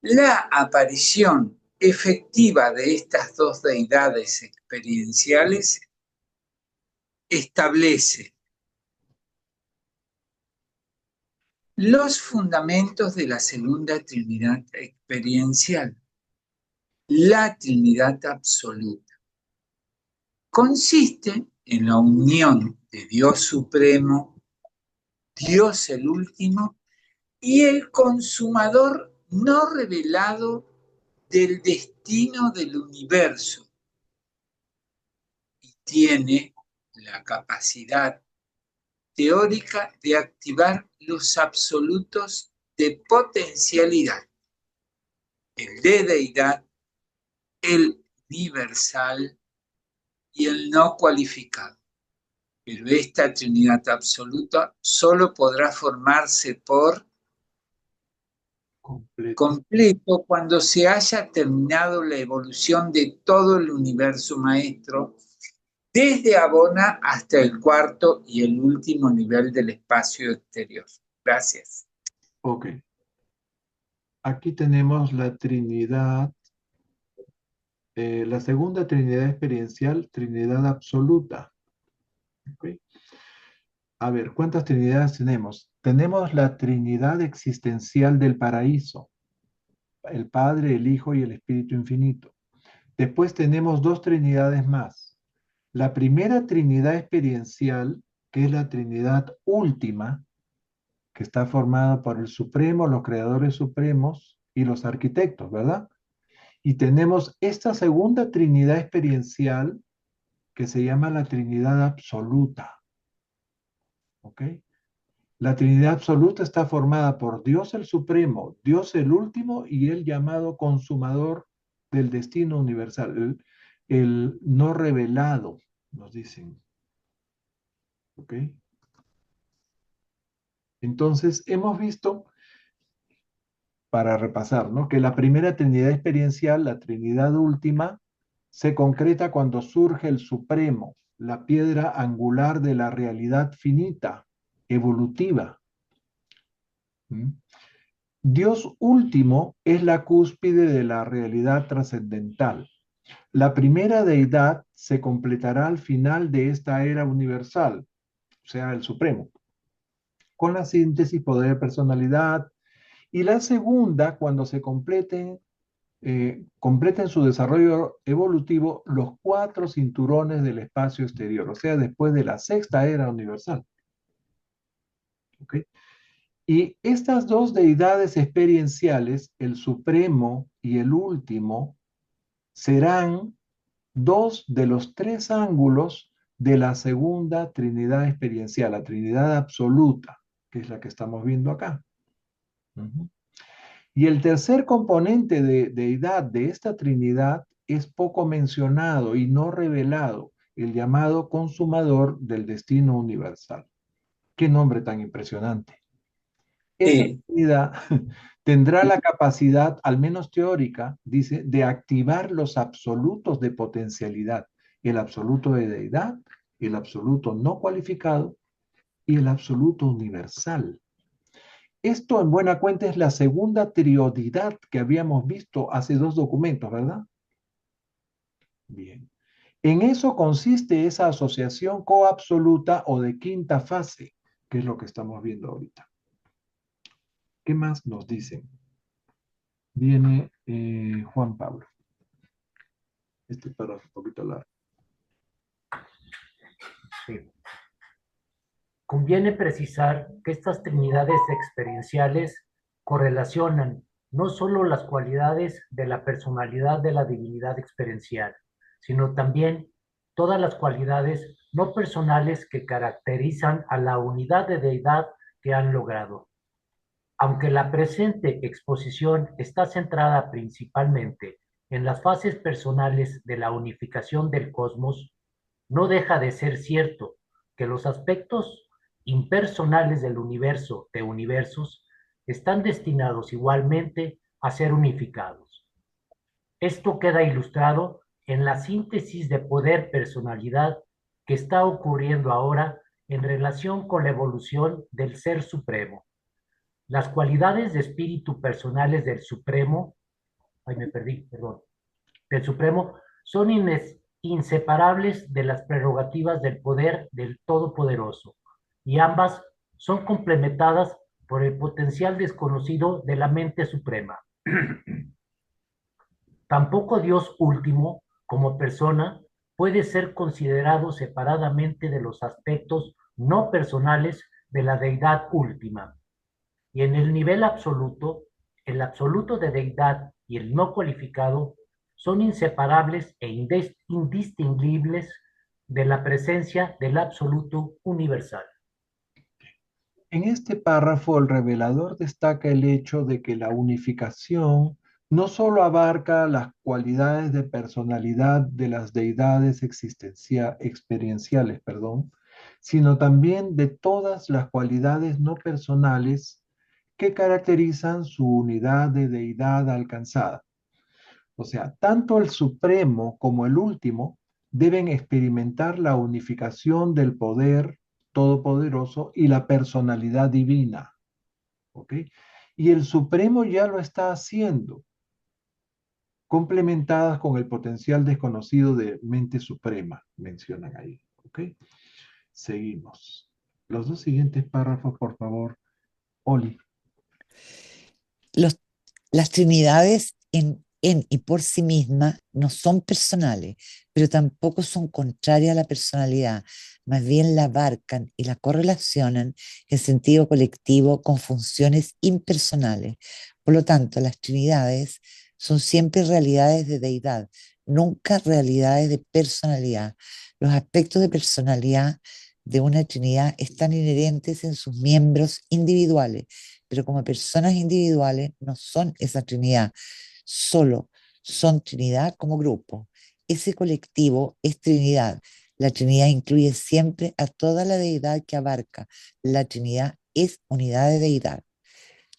La aparición efectiva de estas dos deidades experienciales establece los fundamentos de la segunda Trinidad experiencial, la Trinidad absoluta. Consiste en la unión de Dios Supremo, Dios el último y el consumador no revelado del destino del universo. Y tiene la capacidad teórica de activar los absolutos de potencialidad, el de deidad, el universal y el no cualificado. Pero esta Trinidad absoluta solo podrá formarse por completo cuando se haya terminado la evolución de todo el universo maestro, desde Abona hasta el cuarto y el último nivel del espacio exterior. Gracias. Ok. Aquí tenemos la Trinidad, la segunda Trinidad experiencial, Trinidad absoluta. Okay. A ver, ¿cuántas Trinidades tenemos? Tenemos la Trinidad existencial del paraíso, el Padre, el Hijo y el Espíritu Infinito. Después tenemos dos Trinidades más. La primera Trinidad experiencial, que es la Trinidad última, que está formada por el Supremo, los creadores supremos y los arquitectos, ¿verdad? Y tenemos esta segunda Trinidad experiencial que se llama la Trinidad absoluta. ¿Ok? La Trinidad absoluta está formada por Dios el Supremo, Dios el último y el llamado consumador del destino universal, el no revelado, nos dicen. ¿Ok? Entonces, hemos visto, para repasar, ¿no?, que la primera Trinidad experiencial, la Trinidad última, se concreta cuando surge el Supremo, la piedra angular de la realidad finita, evolutiva. ¿Mm? Dios último es la cúspide de la realidad trascendental. La primera deidad se completará al final de esta era universal, o sea, el Supremo, con la síntesis, poder, personalidad, y la segunda, cuando se completen su desarrollo evolutivo los 4 cinturones del espacio exterior, o sea, después de la sexta era universal. ¿Ok? Y estas dos deidades experienciales, el Supremo y el Último, serán dos de los 3 ángulos de la segunda Trinidad experiencial, la Trinidad absoluta, que es la que estamos viendo acá. Y el tercer componente de deidad de esta Trinidad es poco mencionado y no revelado, el llamado consumador del destino universal. Qué nombre tan impresionante. Esta Trinidad tendrá la capacidad, al menos teórica, dice, de activar los absolutos de potencialidad, el absoluto de deidad, el absoluto no cualificado y el absoluto universal. Esto, en buena cuenta, es la segunda triodidad que habíamos visto hace 2 documentos, ¿verdad? Bien. En eso consiste esa asociación coabsoluta o de quinta fase, que es lo que estamos viendo ahorita. ¿Qué más nos dicen? Viene Juan Pablo. Este párrafo un poquito largo. Sí. Conviene precisar que estas trinidades experienciales correlacionan no solo las cualidades de la personalidad de la divinidad experiencial, sino también todas las cualidades no personales que caracterizan a la unidad de deidad que han logrado. Aunque la presente exposición está centrada principalmente En las fases personales de la unificación del cosmos, no deja de ser cierto que los aspectos impersonales del universo de universos están destinados igualmente a ser unificados. Esto queda ilustrado en la síntesis de poder-personalidad que está ocurriendo ahora en relación con la evolución del Ser Supremo. Las cualidades de espíritu personales del Supremo, perdón, del Supremo son inseparables de las prerrogativas del poder del Todopoderoso, y ambas son complementadas por el potencial desconocido de la mente suprema. Tampoco Dios último, como persona, puede ser considerado separadamente de los aspectos no personales de la deidad última. Y en el nivel absoluto, el absoluto de deidad y el no cualificado son inseparables e indistinguibles de la presencia del absoluto universal. En este párrafo, el revelador destaca el hecho de que la unificación no solo abarca las cualidades de personalidad de las deidades experienciales, sino también de todas las cualidades no personales que caracterizan su unidad de deidad alcanzada. O sea, tanto el supremo como el último deben experimentar la unificación del poder todopoderoso y la personalidad divina. ¿Ok? Y el supremo ya lo está haciendo, complementadas con el potencial desconocido de mente suprema, mencionan ahí. ¿Ok? Seguimos. Los dos siguientes párrafos, por favor, Oli. Las trinidades en y por sí mismas no son personales, pero tampoco son contrarias a la personalidad, más bien la abarcan y la correlacionan en sentido colectivo con funciones impersonales. Por lo tanto, las trinidades son siempre realidades de deidad, nunca realidades de personalidad. Los aspectos de personalidad de una trinidad están inherentes en sus miembros individuales, pero como personas individuales no son esa Trinidad, solo son Trinidad como grupo. Ese colectivo es Trinidad. La Trinidad incluye siempre a toda la deidad que abarca. La Trinidad es unidad de deidad.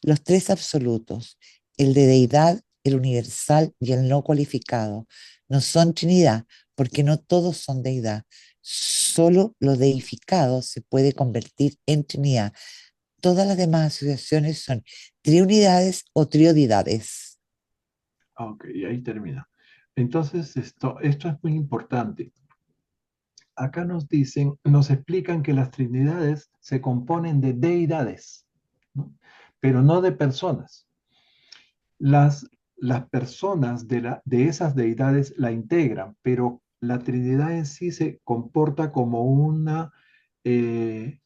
Los tres absolutos, el de deidad, el universal y el no cualificado, no son Trinidad porque no todos son deidad. Solo lo deificado se puede convertir en Trinidad. Todas las demás asociaciones son triunidades o triodidades. Ok, y ahí termina. Entonces, esto es muy importante. Acá nos explican que las trinidades se componen de deidades, ¿no? Pero no de personas. Las personas de esas deidades la integran, pero la Trinidad en sí se comporta como una eh,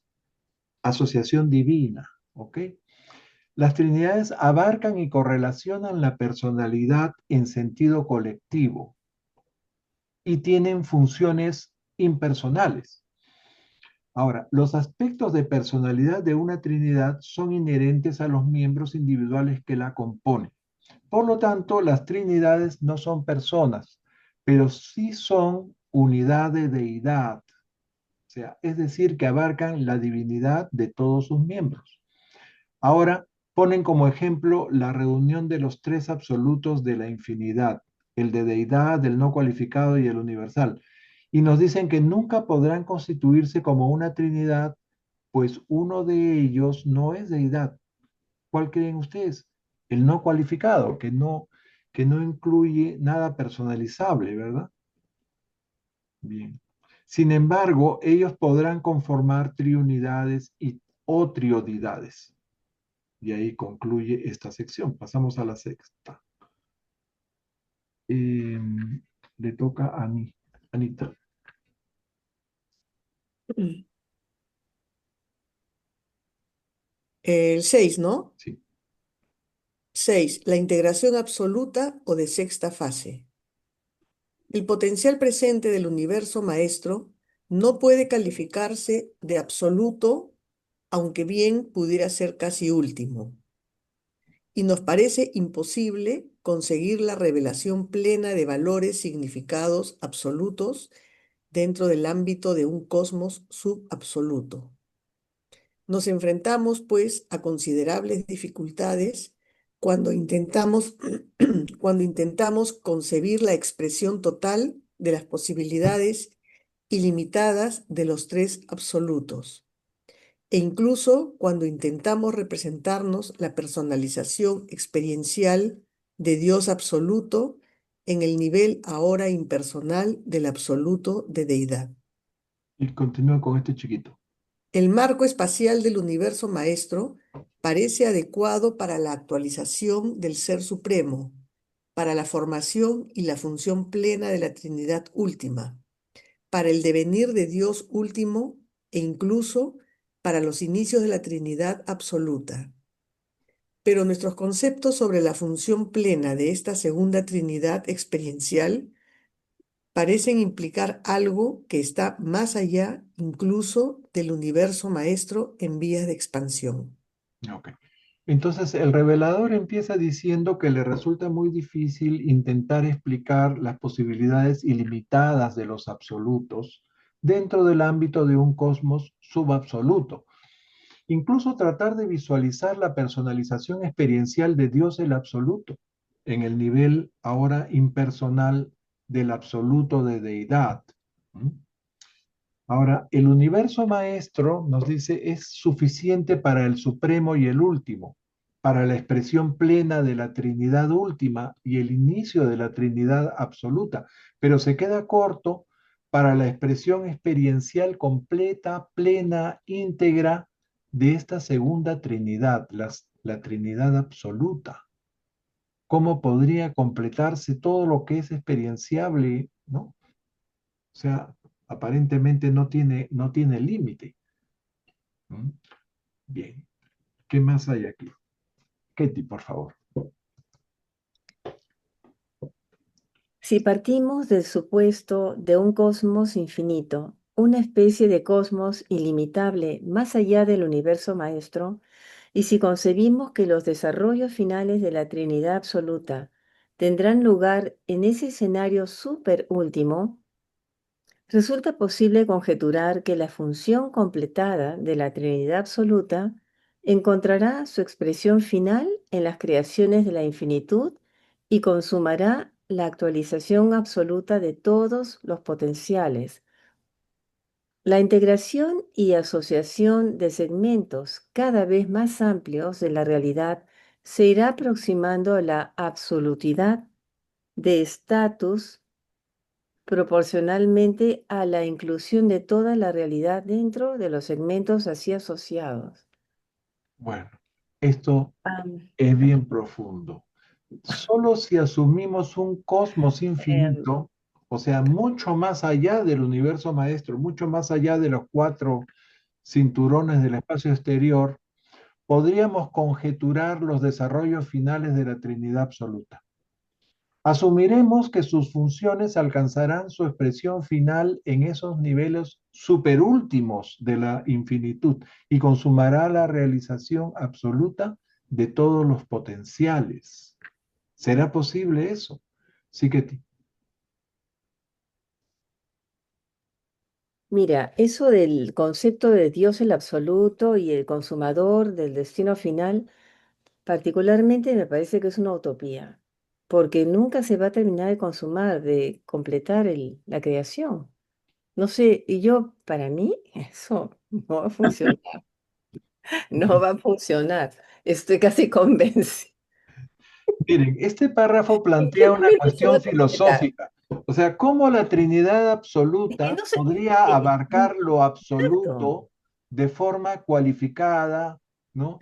asociación divina, ¿ok? Las Trinidades abarcan y correlacionan la personalidad en sentido colectivo y tienen funciones impersonales. Ahora, los aspectos de personalidad de una Trinidad son inherentes a los miembros individuales que la componen. Por lo tanto, las Trinidades no son personas, pero sí son unidad de deidad. O sea, es decir, que abarcan la divinidad de todos sus miembros. Ahora ponen como ejemplo la reunión de los tres absolutos de la infinidad, el de deidad, el no cualificado y el universal. Y nos dicen que nunca podrán constituirse como una trinidad, pues uno de ellos no es deidad. ¿Cuál creen ustedes? El no cualificado, que no incluye nada personalizable, ¿verdad? Bien. Sin embargo, ellos podrán conformar triunidades o triodidades. Y ahí concluye esta sección. Pasamos a la sexta. Le toca a Anita. El 6, ¿no? Sí. 6. La integración absoluta o de sexta fase. El potencial presente del universo maestro no puede calificarse de absoluto, aunque bien pudiera ser casi último. Y nos parece imposible conseguir la revelación plena de valores, significados absolutos dentro del ámbito de un cosmos subabsoluto. Nos enfrentamos, pues, a considerables dificultades cuando intentamos, cuando intentamos concebir la expresión total de las posibilidades ilimitadas de los tres absolutos, e incluso cuando intentamos representarnos la personalización experiencial de Dios absoluto en el nivel ahora impersonal del absoluto de deidad. Y continúo con este chiquito. El marco espacial del universo maestro parece adecuado para la actualización del Ser Supremo, para la formación y la función plena de la Trinidad última, para el devenir de Dios último e incluso para los inicios de la Trinidad absoluta. Pero nuestros conceptos sobre la función plena de esta segunda Trinidad experiencial parecen implicar algo que está más allá incluso del universo maestro en vías de expansión. Ok. Entonces, el revelador empieza diciendo que le resulta muy difícil intentar explicar las posibilidades ilimitadas de los absolutos dentro del ámbito de un cosmos subabsoluto. Incluso tratar de visualizar la personalización experiencial de Dios el absoluto en el nivel ahora impersonal del absoluto de deidad. ¿Mm? Ahora, el universo maestro, nos dice, es suficiente para el supremo y el último, para la expresión plena de la Trinidad última y el inicio de la Trinidad absoluta, pero se queda corto para la expresión experiencial completa, plena, íntegra de esta segunda Trinidad, la Trinidad absoluta. ¿Cómo podría completarse todo lo que es experienciable, ¿no? O sea, aparentemente no tiene límite. ¿Mm? Bien, ¿qué más hay aquí? Ketty, por favor. Si partimos del supuesto de un cosmos infinito, una especie de cosmos ilimitable más allá del universo maestro, y si concebimos que los desarrollos finales de la Trinidad absoluta tendrán lugar en ese escenario súper último, resulta posible conjeturar que la función completada de la Trinidad absoluta encontrará su expresión final en las creaciones de la infinitud y consumará la actualización absoluta de todos los potenciales. La integración y asociación de segmentos cada vez más amplios de la realidad se irá aproximando a la absolutidad de estatus proporcionalmente a la inclusión de toda la realidad dentro de los segmentos así asociados. Bueno, esto Am, es bien profundo. Solo si asumimos un cosmos em, infinito, o sea, mucho más allá del universo maestro, mucho más allá de los cuatro cinturones del espacio exterior, podríamos conjeturar los desarrollos finales de la Trinidad absoluta. Asumiremos que sus funciones alcanzarán su expresión final en esos niveles superúltimos de la infinitud y consumará la realización absoluta de todos los potenciales. ¿Será posible eso? Sí que Mira, eso del concepto de Dios el absoluto y el consumador del destino final, particularmente me parece que es una utopía, porque nunca se va a terminar de consumar, de completar la creación. No sé, y yo, para mí, eso no va a funcionar, no va a funcionar. Estoy casi convencida. Miren, este párrafo ¿En plantea qué una momento se va cuestión a completar? filosófica. O sea, ¿cómo la Trinidad Es que absoluta no sé, podría abarcar lo exacto. absoluto de forma cualificada, ¿no?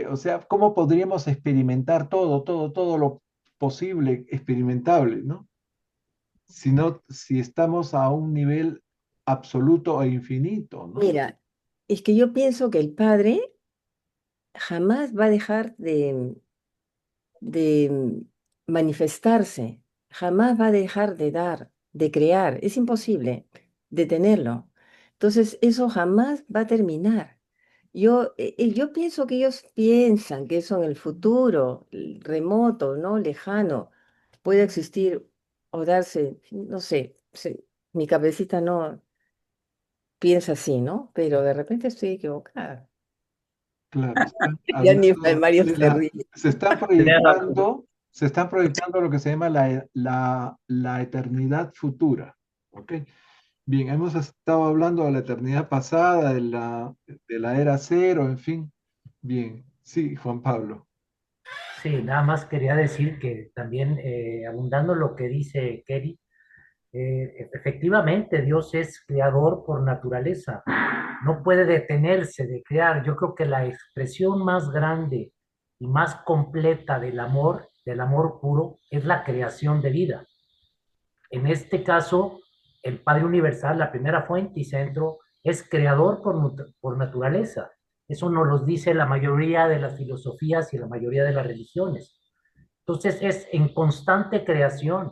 O sea, ¿cómo podríamos experimentar todo lo posible experimentable, ¿no? Si estamos a un nivel absoluto e infinito, ¿no? Mira, es que yo pienso que el padre jamás va a dejar de manifestarse, jamás va a dejar de dar, de crear. Es imposible detenerlo. Entonces, eso jamás va a terminar. Yo pienso que ellos piensan que eso en el futuro, remoto, ¿no? Lejano, puede existir o darse, no sé, mi cabecita no piensa así, ¿no? Pero de repente estoy equivocada. Claro, están Ya ni hablando, Mario se ríe. Tienes razón. se están proyectando lo que se llama la eternidad futura. ¿Ok? Bien, hemos estado hablando de la eternidad pasada, de la era cero, en fin. Bien, sí, Juan Pablo. Sí, nada más quería decir que también, abundando lo que dice Kerry, efectivamente Dios es creador por naturaleza, no puede detenerse de crear. Yo creo que la expresión más grande y más completa del amor puro, es la creación de vida. En este caso, el Padre Universal, la primera fuente y centro, es creador por naturaleza. Eso nos lo dice la mayoría de las filosofías y la mayoría de las religiones. Entonces es en constante creación.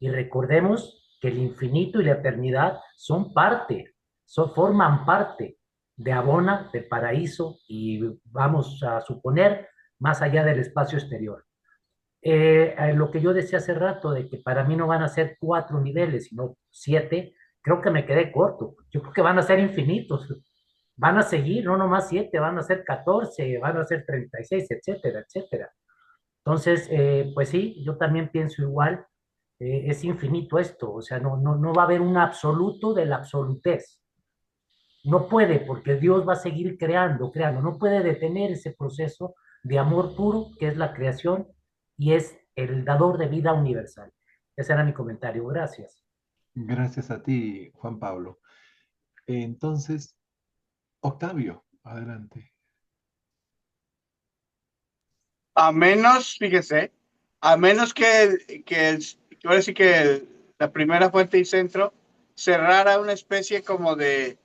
Y recordemos que el infinito y la eternidad forman parte de Abona, del paraíso y vamos a suponer más allá del espacio exterior. Lo que yo decía hace rato de que para mí no van a ser 4 niveles, sino 7, creo que me quedé corto. Yo creo que van a ser infinitos. Van a seguir, no nomás 7, van a ser 14, van a ser 36, etcétera, etcétera. Entonces, pues sí, yo también pienso igual, es infinito esto, o sea, no va a haber un absoluto de la absolutez. No puede, porque Dios va a seguir creando, no puede detener ese proceso de amor puro que es la creación y es el dador de vida universal. Ese era mi comentario, gracias. Gracias a ti, Juan Pablo. Entonces, Octavio, adelante. A menos, fíjese, a menos ahora sí que la primera fuente y centro cerrara una especie como de,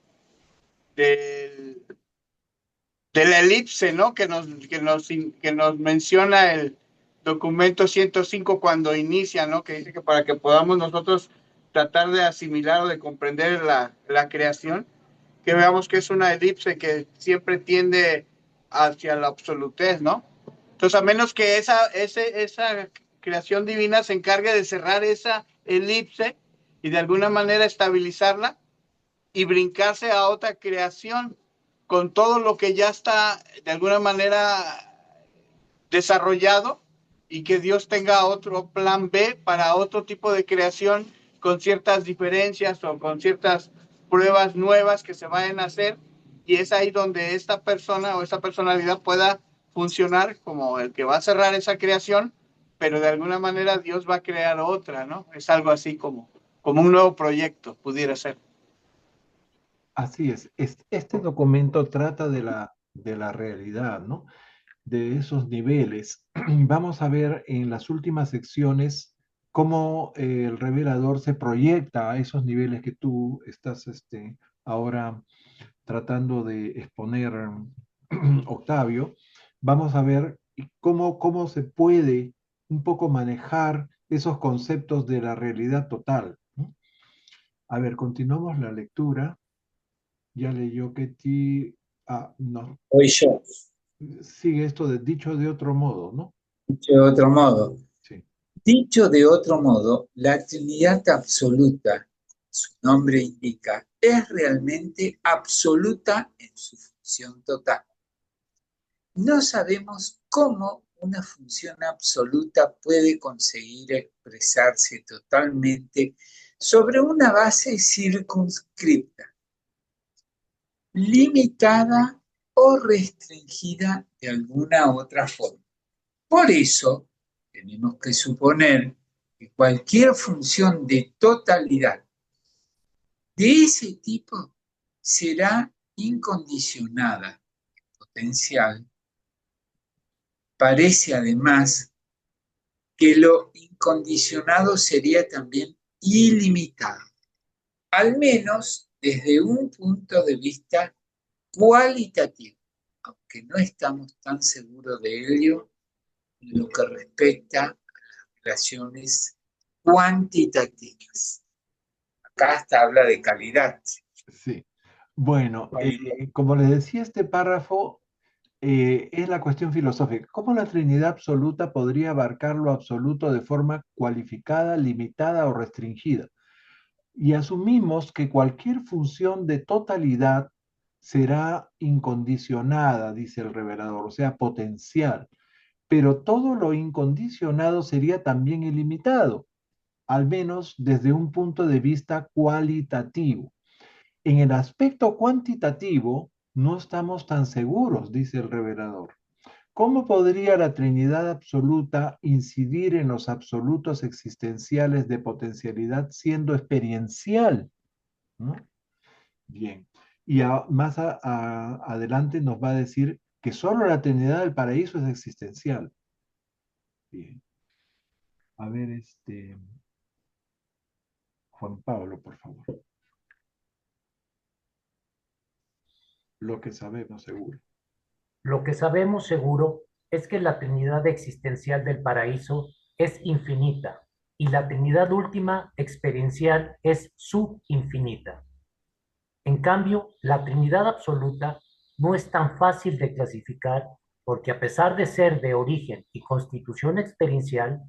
de la elipse, ¿no? Que nos menciona el documento 105 cuando inicia, ¿no? Que dice que para que podamos nosotros tratar de asimilar o de comprender la creación, que veamos que es una elipse que siempre tiende hacia la absolutez, ¿no? Entonces, a menos que esa creación divina se encargue de cerrar esa elipse y de alguna manera estabilizarla y brincarse a otra creación con todo lo que ya está de alguna manera desarrollado y que Dios tenga otro plan B para otro tipo de creación con ciertas diferencias o con ciertas pruebas nuevas que se vayan a hacer, y es ahí donde esta persona o esta personalidad pueda funcionar como el que va a cerrar esa creación, pero de alguna manera Dios va a crear otra, ¿no? Es algo así como un nuevo proyecto, pudiera ser. Así es. Este documento trata de la realidad, ¿no? De esos niveles. Vamos a ver en las últimas secciones cómo el revelador se proyecta a esos niveles que tú estás ahora tratando de exponer, Octavio. Vamos a ver cómo se puede un poco manejar esos conceptos de la realidad total, ¿no? A ver, continuamos la lectura. Ya leyó Ketty. Ah, no. Hoy yo, Sigue esto de dicho de otro modo, ¿no? dicho de otro modo. Sí. Dicho de otro modo, la Trinidad absoluta, su nombre indica, es realmente absoluta en su función total. No sabemos cómo una función absoluta puede conseguir expresarse totalmente sobre una base circunscripta, limitada o restringida de alguna otra forma. Por eso, tenemos que suponer que cualquier función de totalidad de ese tipo será incondicionada, potencial. Parece además que lo incondicionado sería también ilimitado, al menos desde un punto de vista cualitativo, aunque no estamos tan seguros de ello en lo que respecta a las relaciones cuantitativas. Acá hasta habla de calidad. Sí. Bueno, como les decía, este párrafo es la cuestión filosófica. ¿Cómo la Trinidad absoluta podría abarcar lo absoluto de forma cualificada, limitada o restringida? Y asumimos que cualquier función de totalidad será incondicionada, dice el revelador, o sea, potencial. Pero todo lo incondicionado sería también ilimitado, al menos desde un punto de vista cualitativo. En el aspecto cuantitativo, no estamos tan seguros, dice el revelador. ¿Cómo podría la Trinidad absoluta incidir en los absolutos existenciales de potencialidad siendo experiencial? ¿No? Bien. Y adelante nos va a decir que solo la Trinidad del paraíso es existencial. Bien. A ver, Juan Pablo, por favor. Lo que sabemos seguro. Lo que sabemos seguro es que la Trinidad existencial del paraíso es infinita y la Trinidad última experiencial es subinfinita. En cambio, la Trinidad absoluta no es tan fácil de clasificar porque a pesar de ser de origen y constitución experiencial,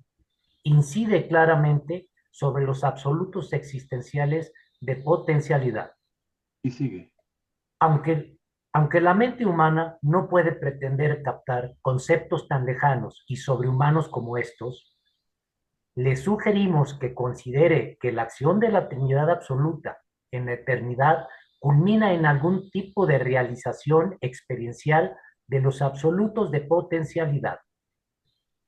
incide claramente sobre los absolutos existenciales de potencialidad. Y sigue. Aunque, aunque la mente humana no puede pretender captar conceptos tan lejanos y sobrehumanos como estos, le sugerimos que considere que la acción de la Trinidad absoluta en la eternidad culmina en algún tipo de realización experiencial de los absolutos de potencialidad.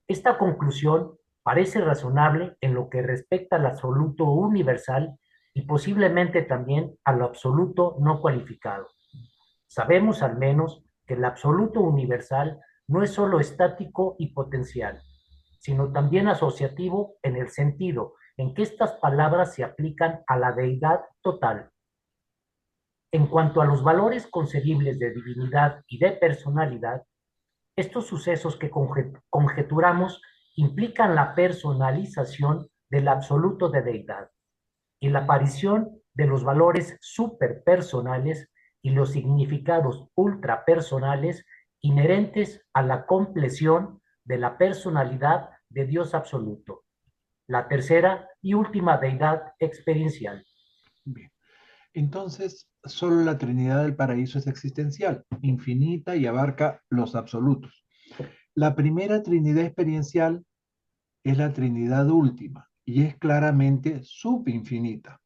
Esta conclusión parece razonable en lo que respecta al absoluto universal y posiblemente también a lo absoluto no cualificado. Sabemos al menos que el absoluto universal no es solo estático y potencial, sino también asociativo en el sentido en que estas palabras se aplican a la deidad total. En cuanto a los valores concebibles de divinidad y de personalidad, estos sucesos que conjeturamos implican la personalización del absoluto de deidad y la aparición de los valores superpersonales y los significados ultrapersonales inherentes a la compleción de la personalidad de Dios absoluto, la tercera y última deidad experiencial. Bien. Entonces, solo la Trinidad del paraíso es existencial, infinita y abarca los absolutos. La primera Trinidad experiencial es la Trinidad última y es claramente subinfinita.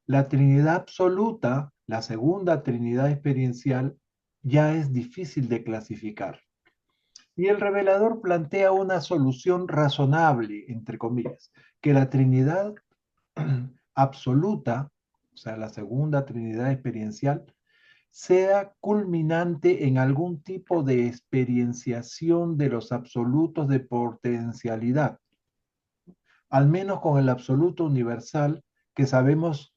La Trinidad absoluta, la segunda Trinidad experiencial, ya es difícil de clasificar. Y el revelador plantea una solución razonable, entre comillas, que la Trinidad absoluta, o sea, la segunda Trinidad experiencial, sea culminante en algún tipo de experienciación de los absolutos de potencialidad, al menos con el absoluto universal, que sabemos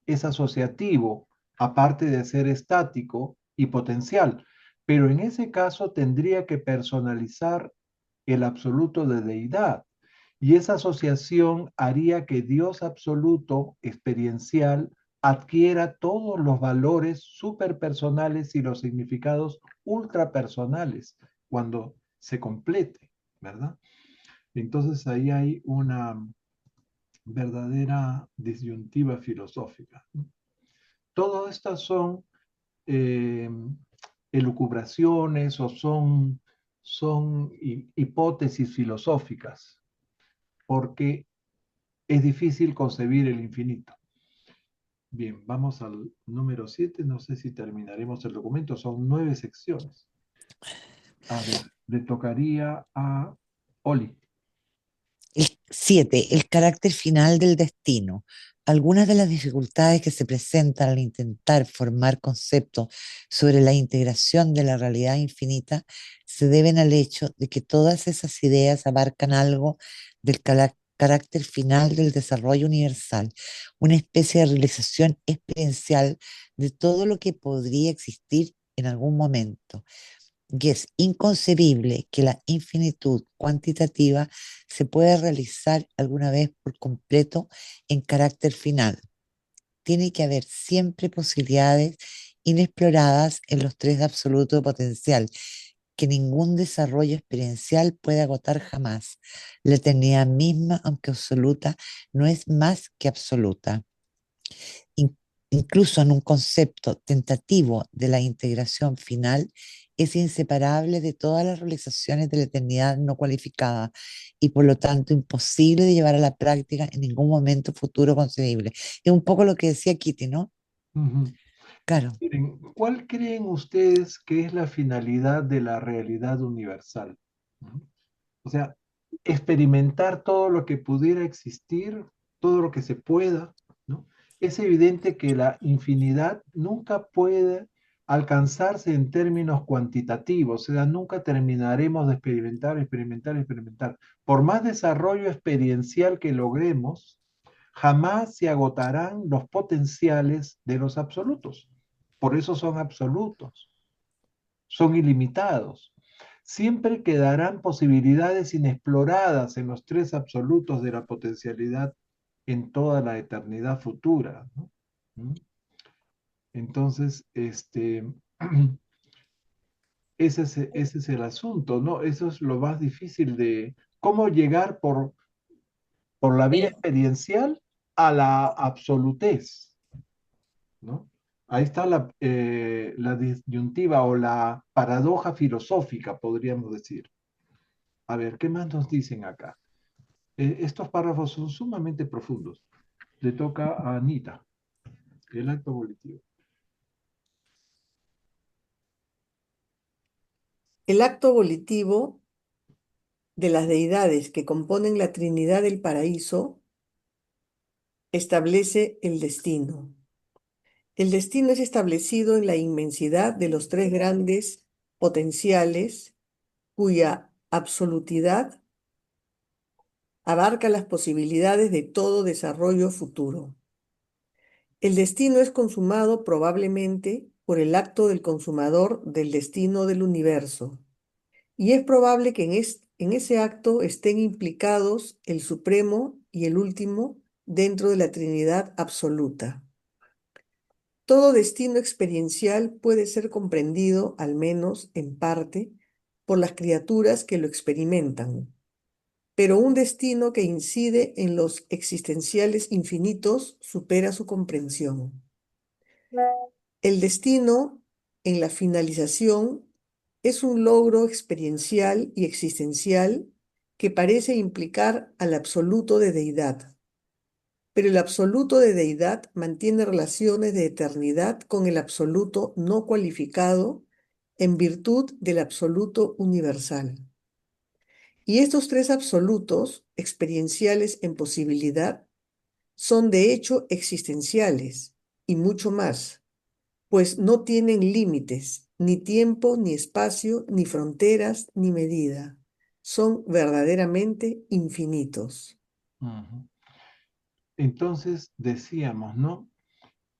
es asociativo, aparte de ser estático y potencial. Pero en ese caso tendría que personalizar el absoluto de deidad. Y esa asociación haría que Dios absoluto, experiencial, adquiera todos los valores superpersonales y los significados ultrapersonales cuando se complete, ¿verdad? Entonces ahí hay una verdadera disyuntiva filosófica. Todas estas son eh, elucubraciones o son hipótesis filosóficas, porque es difícil concebir el infinito. Bien, vamos al número 7. No sé si terminaremos el documento. Son 9 secciones. A ver, le tocaría a Oli. 7. El carácter final del destino. Algunas de las dificultades que se presentan al intentar formar conceptos sobre la integración de la realidad infinita se deben al hecho de que todas esas ideas abarcan algo del carácter final del desarrollo universal, una especie de realización experiencial de todo lo que podría existir en algún momento. Y es inconcebible que la infinitud cuantitativa se pueda realizar alguna vez por completo en carácter final. Tiene que haber siempre posibilidades inexploradas en los tres de absoluto potencial, que ningún desarrollo experiencial puede agotar jamás. La eternidad misma, aunque absoluta, no es más que absoluta. In- Incluso en un concepto tentativo de la integración final, es inseparable de todas las realizaciones de la eternidad no cualificada y por lo tanto imposible de llevar a la práctica en ningún momento futuro concebible. Es un poco lo que decía Kitty, ¿no? Ujú. Claro. Miren, ¿cuál creen ustedes que es la finalidad de la realidad universal? ¿No? O sea, experimentar todo lo que pudiera existir, todo lo que se pueda, ¿no? Es evidente que la infinidad nunca puede alcanzarse en términos cuantitativos, o sea, nunca terminaremos de experimentar, experimentar, experimentar. Por más desarrollo experiencial que logremos, jamás se agotarán los potenciales de los absolutos. Por eso son absolutos, son ilimitados. Siempre quedarán posibilidades inexploradas en los tres absolutos de la potencialidad en toda la eternidad futura, ¿no? ¿Mm? Entonces, ese es el asunto, ¿no? Eso es lo más difícil de cómo llegar por la vía experiencial a la absolutez, ¿no? Ahí está la disyuntiva o la paradoja filosófica, podríamos decir. A ver, ¿qué más nos dicen acá? Estos párrafos son sumamente profundos. Le toca a Anita, el acto volitivo. El acto volitivo de las deidades que componen la Trinidad del Paraíso establece el destino. El destino es establecido en la inmensidad de los tres grandes potenciales cuya absolutidad abarca las posibilidades de todo desarrollo futuro. El destino es consumado probablemente por el acto del consumador del destino del universo, y es probable que en ese acto estén implicados el supremo y el último dentro de la Trinidad absoluta. Todo destino experiencial puede ser comprendido, al menos en parte, por las criaturas que lo experimentan, pero un destino que incide en los existenciales infinitos supera su comprensión. El destino, en la finalización, es un logro experiencial y existencial que parece implicar al absoluto de deidad, pero el absoluto de deidad mantiene relaciones de eternidad con el absoluto no cualificado en virtud del absoluto universal. Y estos tres absolutos, experienciales en posibilidad, son de hecho existenciales y mucho más, pues no tienen límites, ni tiempo, ni espacio, ni fronteras, ni medida. Son verdaderamente infinitos. Ujú. Entonces decíamos, ¿no?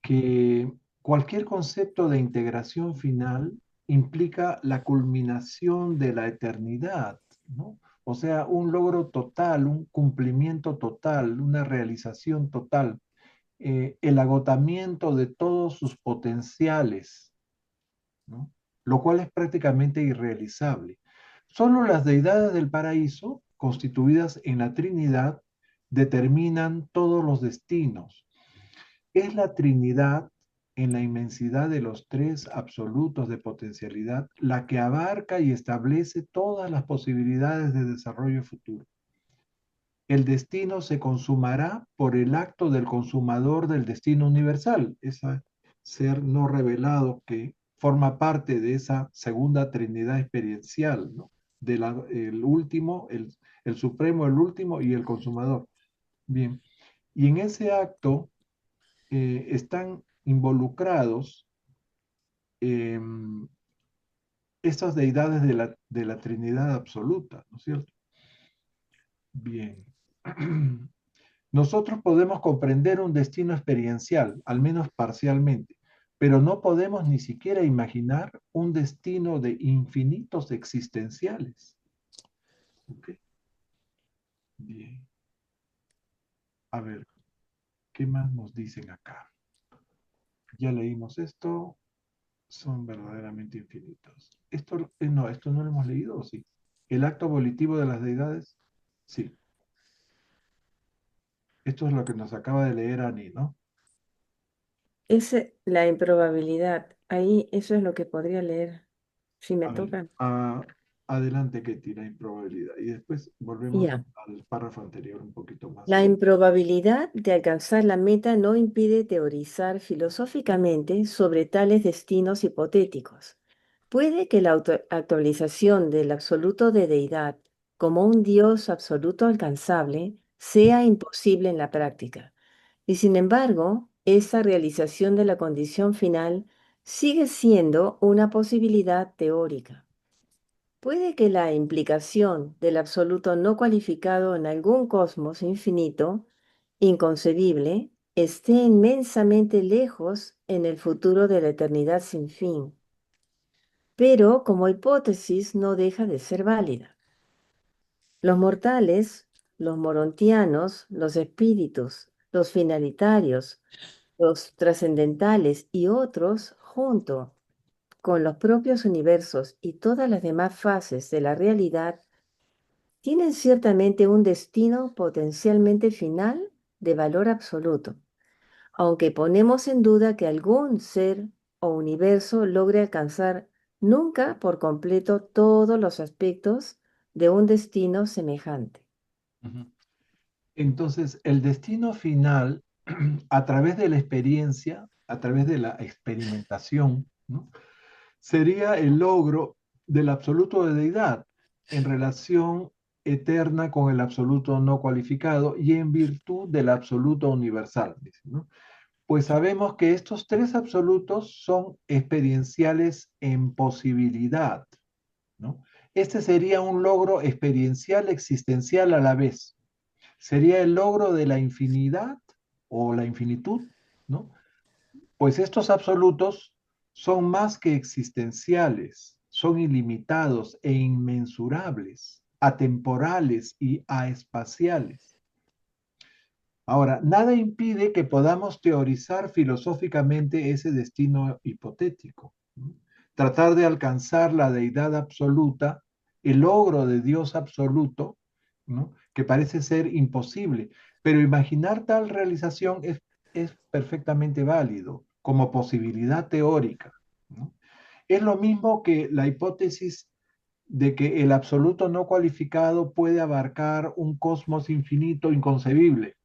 Que cualquier concepto de integración final implica la culminación de la eternidad, ¿no? O sea, un logro total, un cumplimiento total, una realización total, el agotamiento de todos sus potenciales, ¿no? Lo cual es prácticamente irrealizable. Solo las deidades del paraíso, constituidas en la Trinidad, determinan todos los destinos. Es la Trinidad, en la inmensidad de los tres absolutos de potencialidad, la que abarca y establece todas las posibilidades de desarrollo futuro. El destino se consumará por el acto del consumador del destino universal, ese ser no revelado que forma parte de esa segunda Trinidad experiencial, ¿no? El último, el supremo, el último y el consumador. Bien, y en ese acto están involucrados eh, estas deidades de la Trinidad absoluta, ¿no es cierto? Bien. Nosotros podemos comprender un destino experiencial, al menos parcialmente, pero no podemos ni siquiera imaginar un destino de infinitos existenciales. ¿Ok? Bien. A ver, ¿qué más nos dicen acá? Ya leímos esto. son verdaderamente infinitos. Esto no lo hemos leído, ¿o sí? El acto volitivo de las deidades, sí. Esto es lo que nos acaba de leer Ani, ¿no? Es la improbabilidad. Ahí eso es lo que podría leer. Si me A ver, toca. adelante, Ketty, la improbabilidad. Y después volvemos Ya. al párrafo anterior un poquito más. La improbabilidad de alcanzar la meta no impide teorizar filosóficamente sobre tales destinos hipotéticos. Puede que la actualización del absoluto de deidad como un Dios absoluto alcanzable sea imposible en la práctica, y sin embargo, esa realización de la condición final sigue siendo una posibilidad teórica. Puede que la implicación del absoluto no cualificado en algún cosmos infinito, inconcebible, esté inmensamente lejos en el futuro de la eternidad sin fin, pero como hipótesis no deja de ser válida. Los mortales, los morontianos, los espíritus, los finalitarios, los trascendentales y otros, junto con los propios universos y todas las demás fases de la realidad, tienen ciertamente un destino potencialmente final de valor absoluto, aunque ponemos en duda que algún ser o universo logre alcanzar nunca por completo todos los aspectos de un destino semejante. Ujú. Entonces, el destino final, a través de la experiencia, a través de la experimentación, ¿no? Sería el logro del absoluto de deidad en relación eterna con el absoluto no cualificado y en virtud del absoluto universal, dice, ¿no? Pues sabemos que estos tres absolutos son experienciales en posibilidad, ¿no? Este sería un logro experiencial existencial a la vez. Sería el logro de la infinidad o la infinitud, ¿no? Pues estos absolutos son más que existenciales, son ilimitados e inmensurables, atemporales y aespaciales. Ahora, nada impide que podamos teorizar filosóficamente ese destino hipotético, ¿no? Tratar de alcanzar la deidad absoluta, el logro de Dios absoluto, ¿no? Que parece ser imposible, pero imaginar tal realización es perfectamente válido como posibilidad teórica, ¿no? Es lo mismo que la hipótesis de que el absoluto no cualificado puede abarcar un cosmos infinito inconcebible,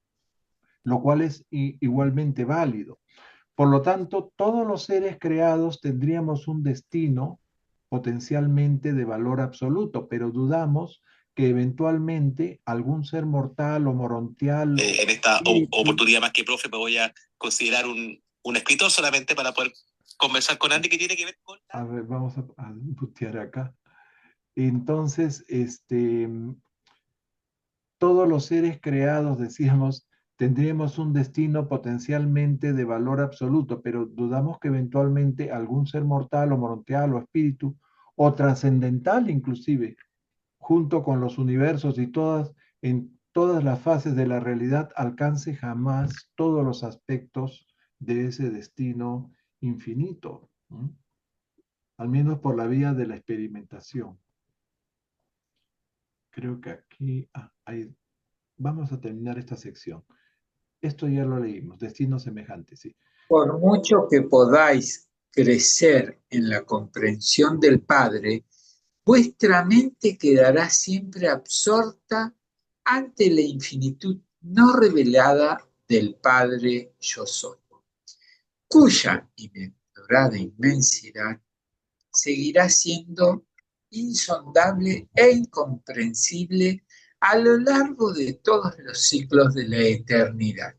lo cual es igualmente válido. Por lo tanto, todos los seres creados tendríamos un destino potencialmente de valor absoluto, pero dudamos que eventualmente algún ser mortal o morontial en esta oportunidad más que profe me voy a considerar un escritor solamente para poder conversar con Andy que tiene que ver con... A ver, vamos a butear acá. Entonces, todos los seres creados, decíamos, tendríamos un destino potencialmente de valor absoluto, pero dudamos que eventualmente algún ser mortal o morontial o espíritu o trascendental inclusive, junto con los universos y en todas las fases de la realidad, alcance jamás todos los aspectos de ese destino infinito, ¿no? Al menos por la vía de la experimentación. Creo que aquí, vamos a terminar esta sección. Esto ya lo leímos, destino semejante, sí. Por mucho que podáis crecer en la comprensión del Padre, vuestra mente quedará siempre absorta ante la infinitud no revelada del Padre Yo Soy, cuya inexplorada inmensidad seguirá siendo insondable e incomprensible a lo largo de todos los siglos de la eternidad.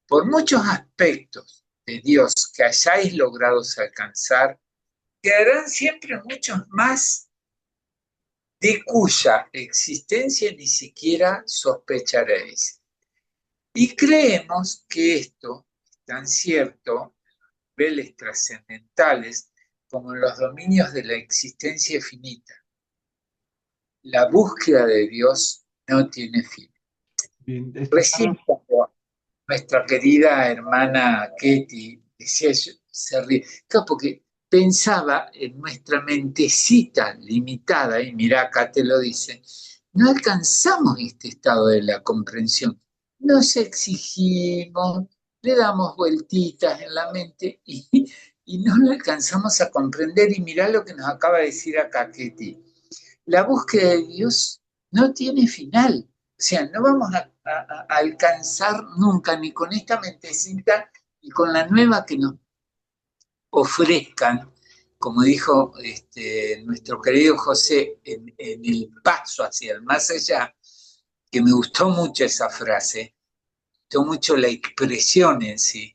Por muchos aspectos de Dios que hayáis logrado alcanzar, quedarán siempre muchos más de cuya existencia ni siquiera sospecharéis. Y creemos que esto es tan cierto en niveles trascendentales como en los dominios de la existencia finita. La búsqueda de Dios no tiene fin. Bien, Recién, cuando nuestra querida hermana Ketty Decía yo, se ríe. Claro, porque pensaba en nuestra mentecita limitada, y mira, acá te lo dice, no alcanzamos este estado de la comprensión. Nos exigimos, le damos vueltitas en la mente y no lo alcanzamos a comprender. Y mirá lo que nos acaba de decir acá, Ketty. La búsqueda de Dios no tiene final. O sea, no vamos a alcanzar nunca, ni con esta mentecita, ni con la nueva que nos ofrezcan, como dijo nuestro querido José, en el paso hacia el más allá, que me gustó mucho esa frase, me gustó mucho la expresión en sí.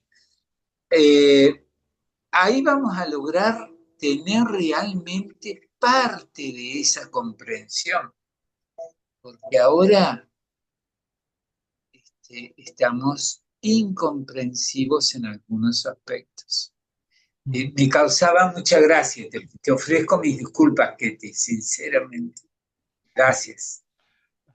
Ahí vamos a lograr tener realmente parte de esa comprensión, porque ahora estamos incomprensivos en algunos aspectos. Me causaba mucha gracia. Te ofrezco mis disculpas, Ketty, sinceramente. Gracias.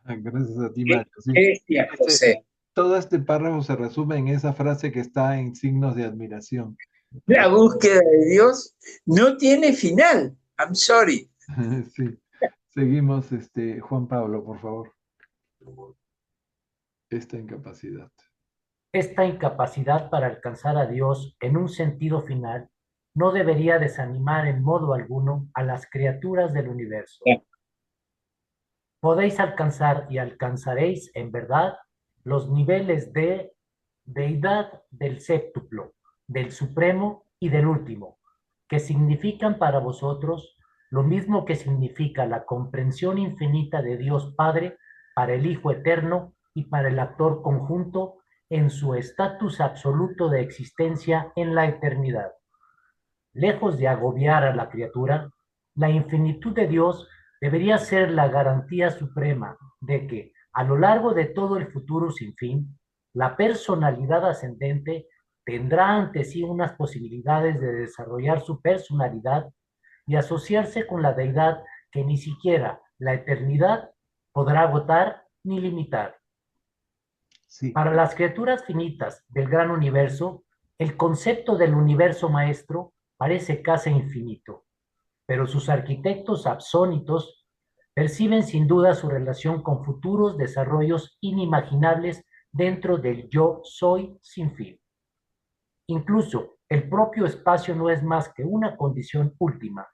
Gracias a ti, Mario. Sí. Gracias, José. Todo este párrafo se resume en esa frase que está en signos de admiración. La búsqueda de Dios no tiene final. I'm sorry. Sí. Seguimos, Juan Pablo, por favor. Esta incapacidad. Esta incapacidad para alcanzar a Dios en un sentido final no debería desanimar en modo alguno a las criaturas del universo. Podéis alcanzar y alcanzaréis en verdad los niveles de deidad del séptuplo, del supremo y del último, que significan para vosotros lo mismo que significa la comprensión infinita de Dios Padre para el Hijo Eterno y para el actor conjunto en su estatus absoluto de existencia en la eternidad. Lejos de agobiar a la criatura, la infinitud de Dios debería ser la garantía suprema de que, a lo largo de todo el futuro sin fin, la personalidad ascendente tendrá ante sí unas posibilidades de desarrollar su personalidad y asociarse con la deidad que ni siquiera la eternidad podrá agotar ni limitar. Sí. Para las criaturas finitas del gran universo, el concepto del universo maestro parece casi infinito, pero sus arquitectos absónitos perciben sin duda su relación con futuros desarrollos inimaginables dentro del yo soy sin fin. Incluso el propio espacio no es más que una condición última,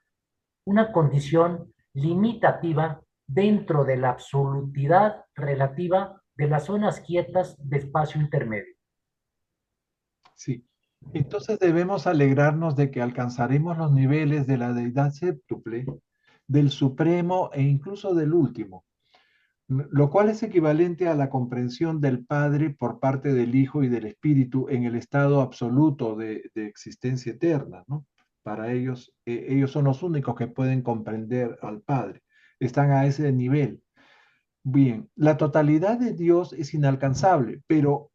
una condición limitativa dentro de la absolutidad relativa de las zonas quietas de espacio intermedio. Sí. Entonces debemos alegrarnos de que alcanzaremos los niveles de la deidad séptuple, del supremo e incluso del último, lo cual es equivalente a la comprensión del Padre por parte del Hijo y del Espíritu en el estado absoluto de existencia eterna, ¿no? Para ellos, ellos son los únicos que pueden comprender al Padre, están a ese nivel. Bien, la totalidad de Dios es inalcanzable, pero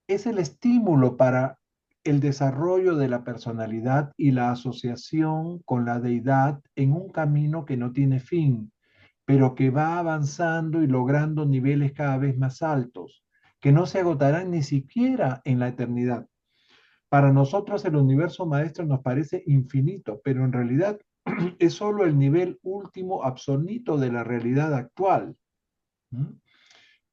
es el estímulo para el desarrollo de la personalidad y la asociación con la deidad en un camino que no tiene fin, pero que va avanzando y logrando niveles cada vez más altos, que no se agotarán ni siquiera en la eternidad. Para nosotros el universo maestro nos parece infinito, pero en realidad es solo el nivel último absonito de la realidad actual.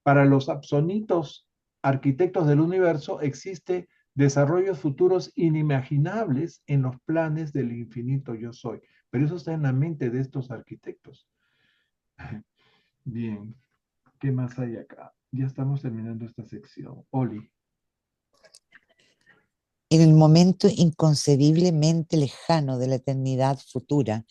Para los absonitos arquitectos del universo existe desarrollos futuros inimaginables en los planes del infinito yo soy. Pero eso está en la mente de estos arquitectos. Bien, ¿qué más hay acá? Ya estamos terminando esta sección. Oli. En el momento inconcebiblemente lejano de la eternidad futura,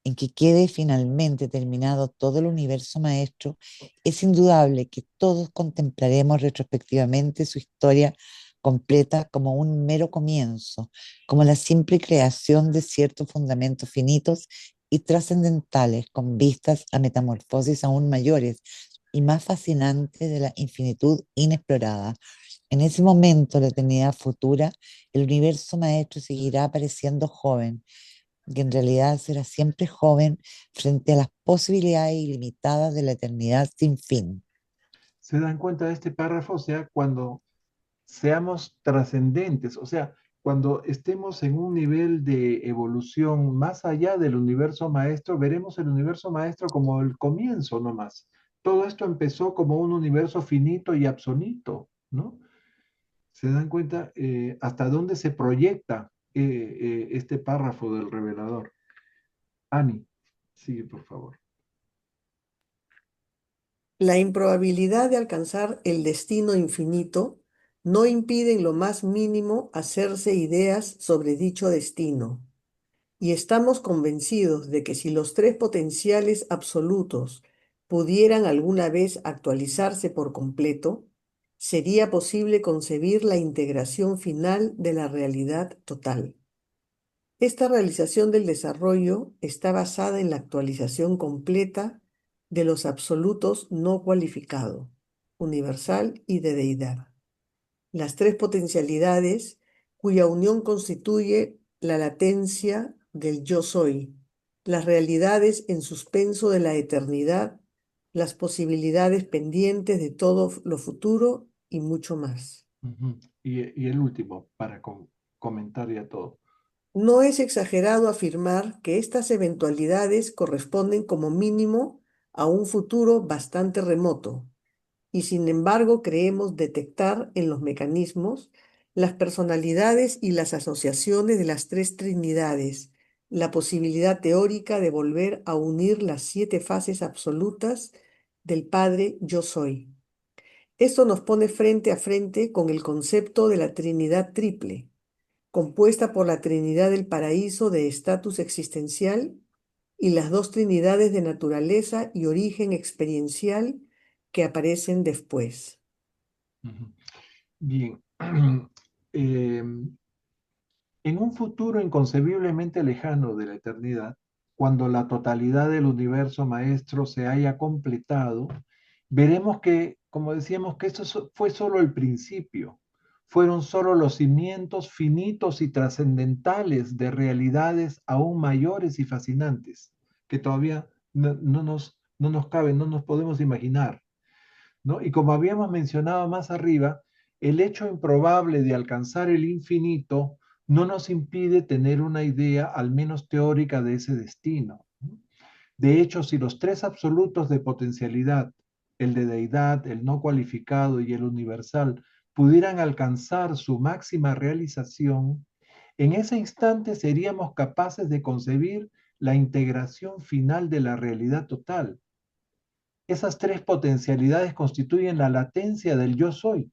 en que quede finalmente terminado todo el universo maestro, es indudable que todos contemplaremos retrospectivamente su historia completa como un mero comienzo, como la simple creación de ciertos fundamentos finitos y trascendentales con vistas a metamorfosis aún mayores y más fascinantes de la infinitud inexplorada. En ese momento, la eternidad futura, el universo maestro seguirá apareciendo joven, que en realidad será siempre joven frente a las posibilidades ilimitadas de la eternidad sin fin. ¿Se dan cuenta de este párrafo? O sea, cuando seamos trascendentes, o sea, cuando estemos en un nivel de evolución más allá del universo maestro, veremos el universo maestro como el comienzo nomás. Todo esto empezó como un universo finito y absoluto, ¿no? ¿Se dan cuenta hasta dónde se proyecta este párrafo del revelador? Ani, sigue por favor. La improbabilidad de alcanzar el destino infinito no impide en lo más mínimo hacerse ideas sobre dicho destino. Y estamos convencidos de que si los tres potenciales absolutos pudieran alguna vez actualizarse por completo, sería posible concebir la integración final de la realidad total. Esta realización del desarrollo está basada en la actualización completa de los absolutos no cualificado, universal y de deidad. Las tres potencialidades cuya unión constituye la latencia del yo soy, las realidades en suspenso de la eternidad, las posibilidades pendientes de todo lo futuro y mucho más. Y el último, para comentar ya todo. No es exagerado afirmar que estas eventualidades corresponden como mínimo a un futuro bastante remoto, y sin embargo creemos detectar en los mecanismos las personalidades y las asociaciones de las tres trinidades, la posibilidad teórica de volver a unir las 7 fases absolutas del Padre Yo Soy. Esto nos pone frente a frente con el concepto de la Trinidad triple, compuesta por la Trinidad del paraíso de estatus existencial y las dos Trinidades de naturaleza y origen experiencial que aparecen después. Bien. En un futuro inconcebiblemente lejano de la eternidad, cuando la totalidad del universo maestro se haya completado, veremos que, como decíamos, que esto fue solo el principio, fueron solo los cimientos finitos y trascendentales de realidades aún mayores y fascinantes, que todavía no nos caben, no nos podemos imaginar, ¿no? Y como habíamos mencionado más arriba, el hecho improbable de alcanzar el infinito no nos impide tener una idea, al menos teórica, de ese destino. De hecho, si los tres absolutos de potencialidad, el de deidad, el no cualificado y el universal, pudieran alcanzar su máxima realización, en ese instante seríamos capaces de concebir la integración final de la realidad total. Esas tres potencialidades constituyen la latencia del yo soy,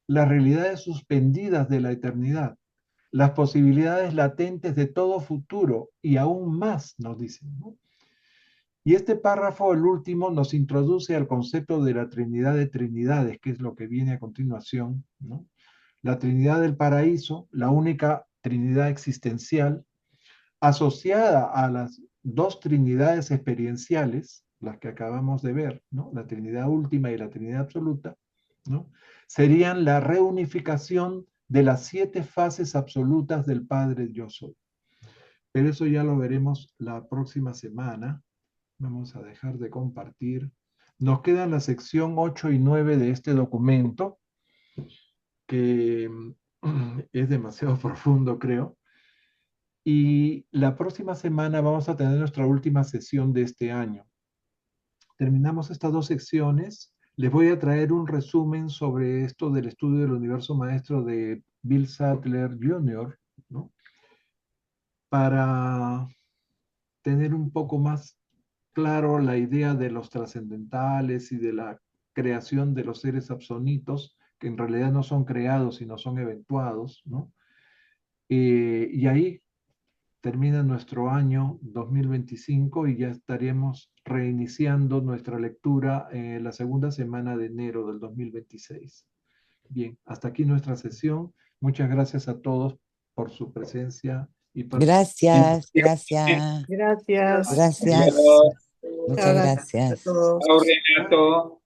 las realidades suspendidas de la eternidad, las posibilidades latentes de todo futuro y aún más, nos dicen, ¿no? Y este párrafo, el último, nos introduce al concepto de la Trinidad de Trinidades, que es lo que viene a continuación, ¿no? La Trinidad del Paraíso, la única Trinidad existencial, asociada a las dos Trinidades experienciales, las que acabamos de ver, ¿no? La Trinidad última y la Trinidad absoluta, ¿no? Serían la reunificación de las 7 fases absolutas del Padre Yo Soy. Pero eso ya lo veremos la próxima semana. Vamos a dejar de compartir. Nos quedan la sección 8 y 9 de este documento, que es demasiado profundo, creo. Y la próxima semana vamos a tener nuestra última sesión de este año. Terminamos estas 2 secciones. Les voy a traer un resumen sobre esto del estudio del universo maestro de Bill Sadler Jr., ¿no? Para tener un poco más claro la idea de los trascendentales y de la creación de los seres absonitos, que en realidad no son creados, sino son eventuados, ¿no? Y ahí termina nuestro año 2025 y ya estaremos reiniciando nuestra lectura en la segunda semana de enero del 2026. Bien, hasta aquí nuestra sesión. Muchas gracias a todos por su presencia y participación. Gracias. Gracias. Gracias. Adiós. Muchas Ahora, a gracias. todos. Chao, Renato.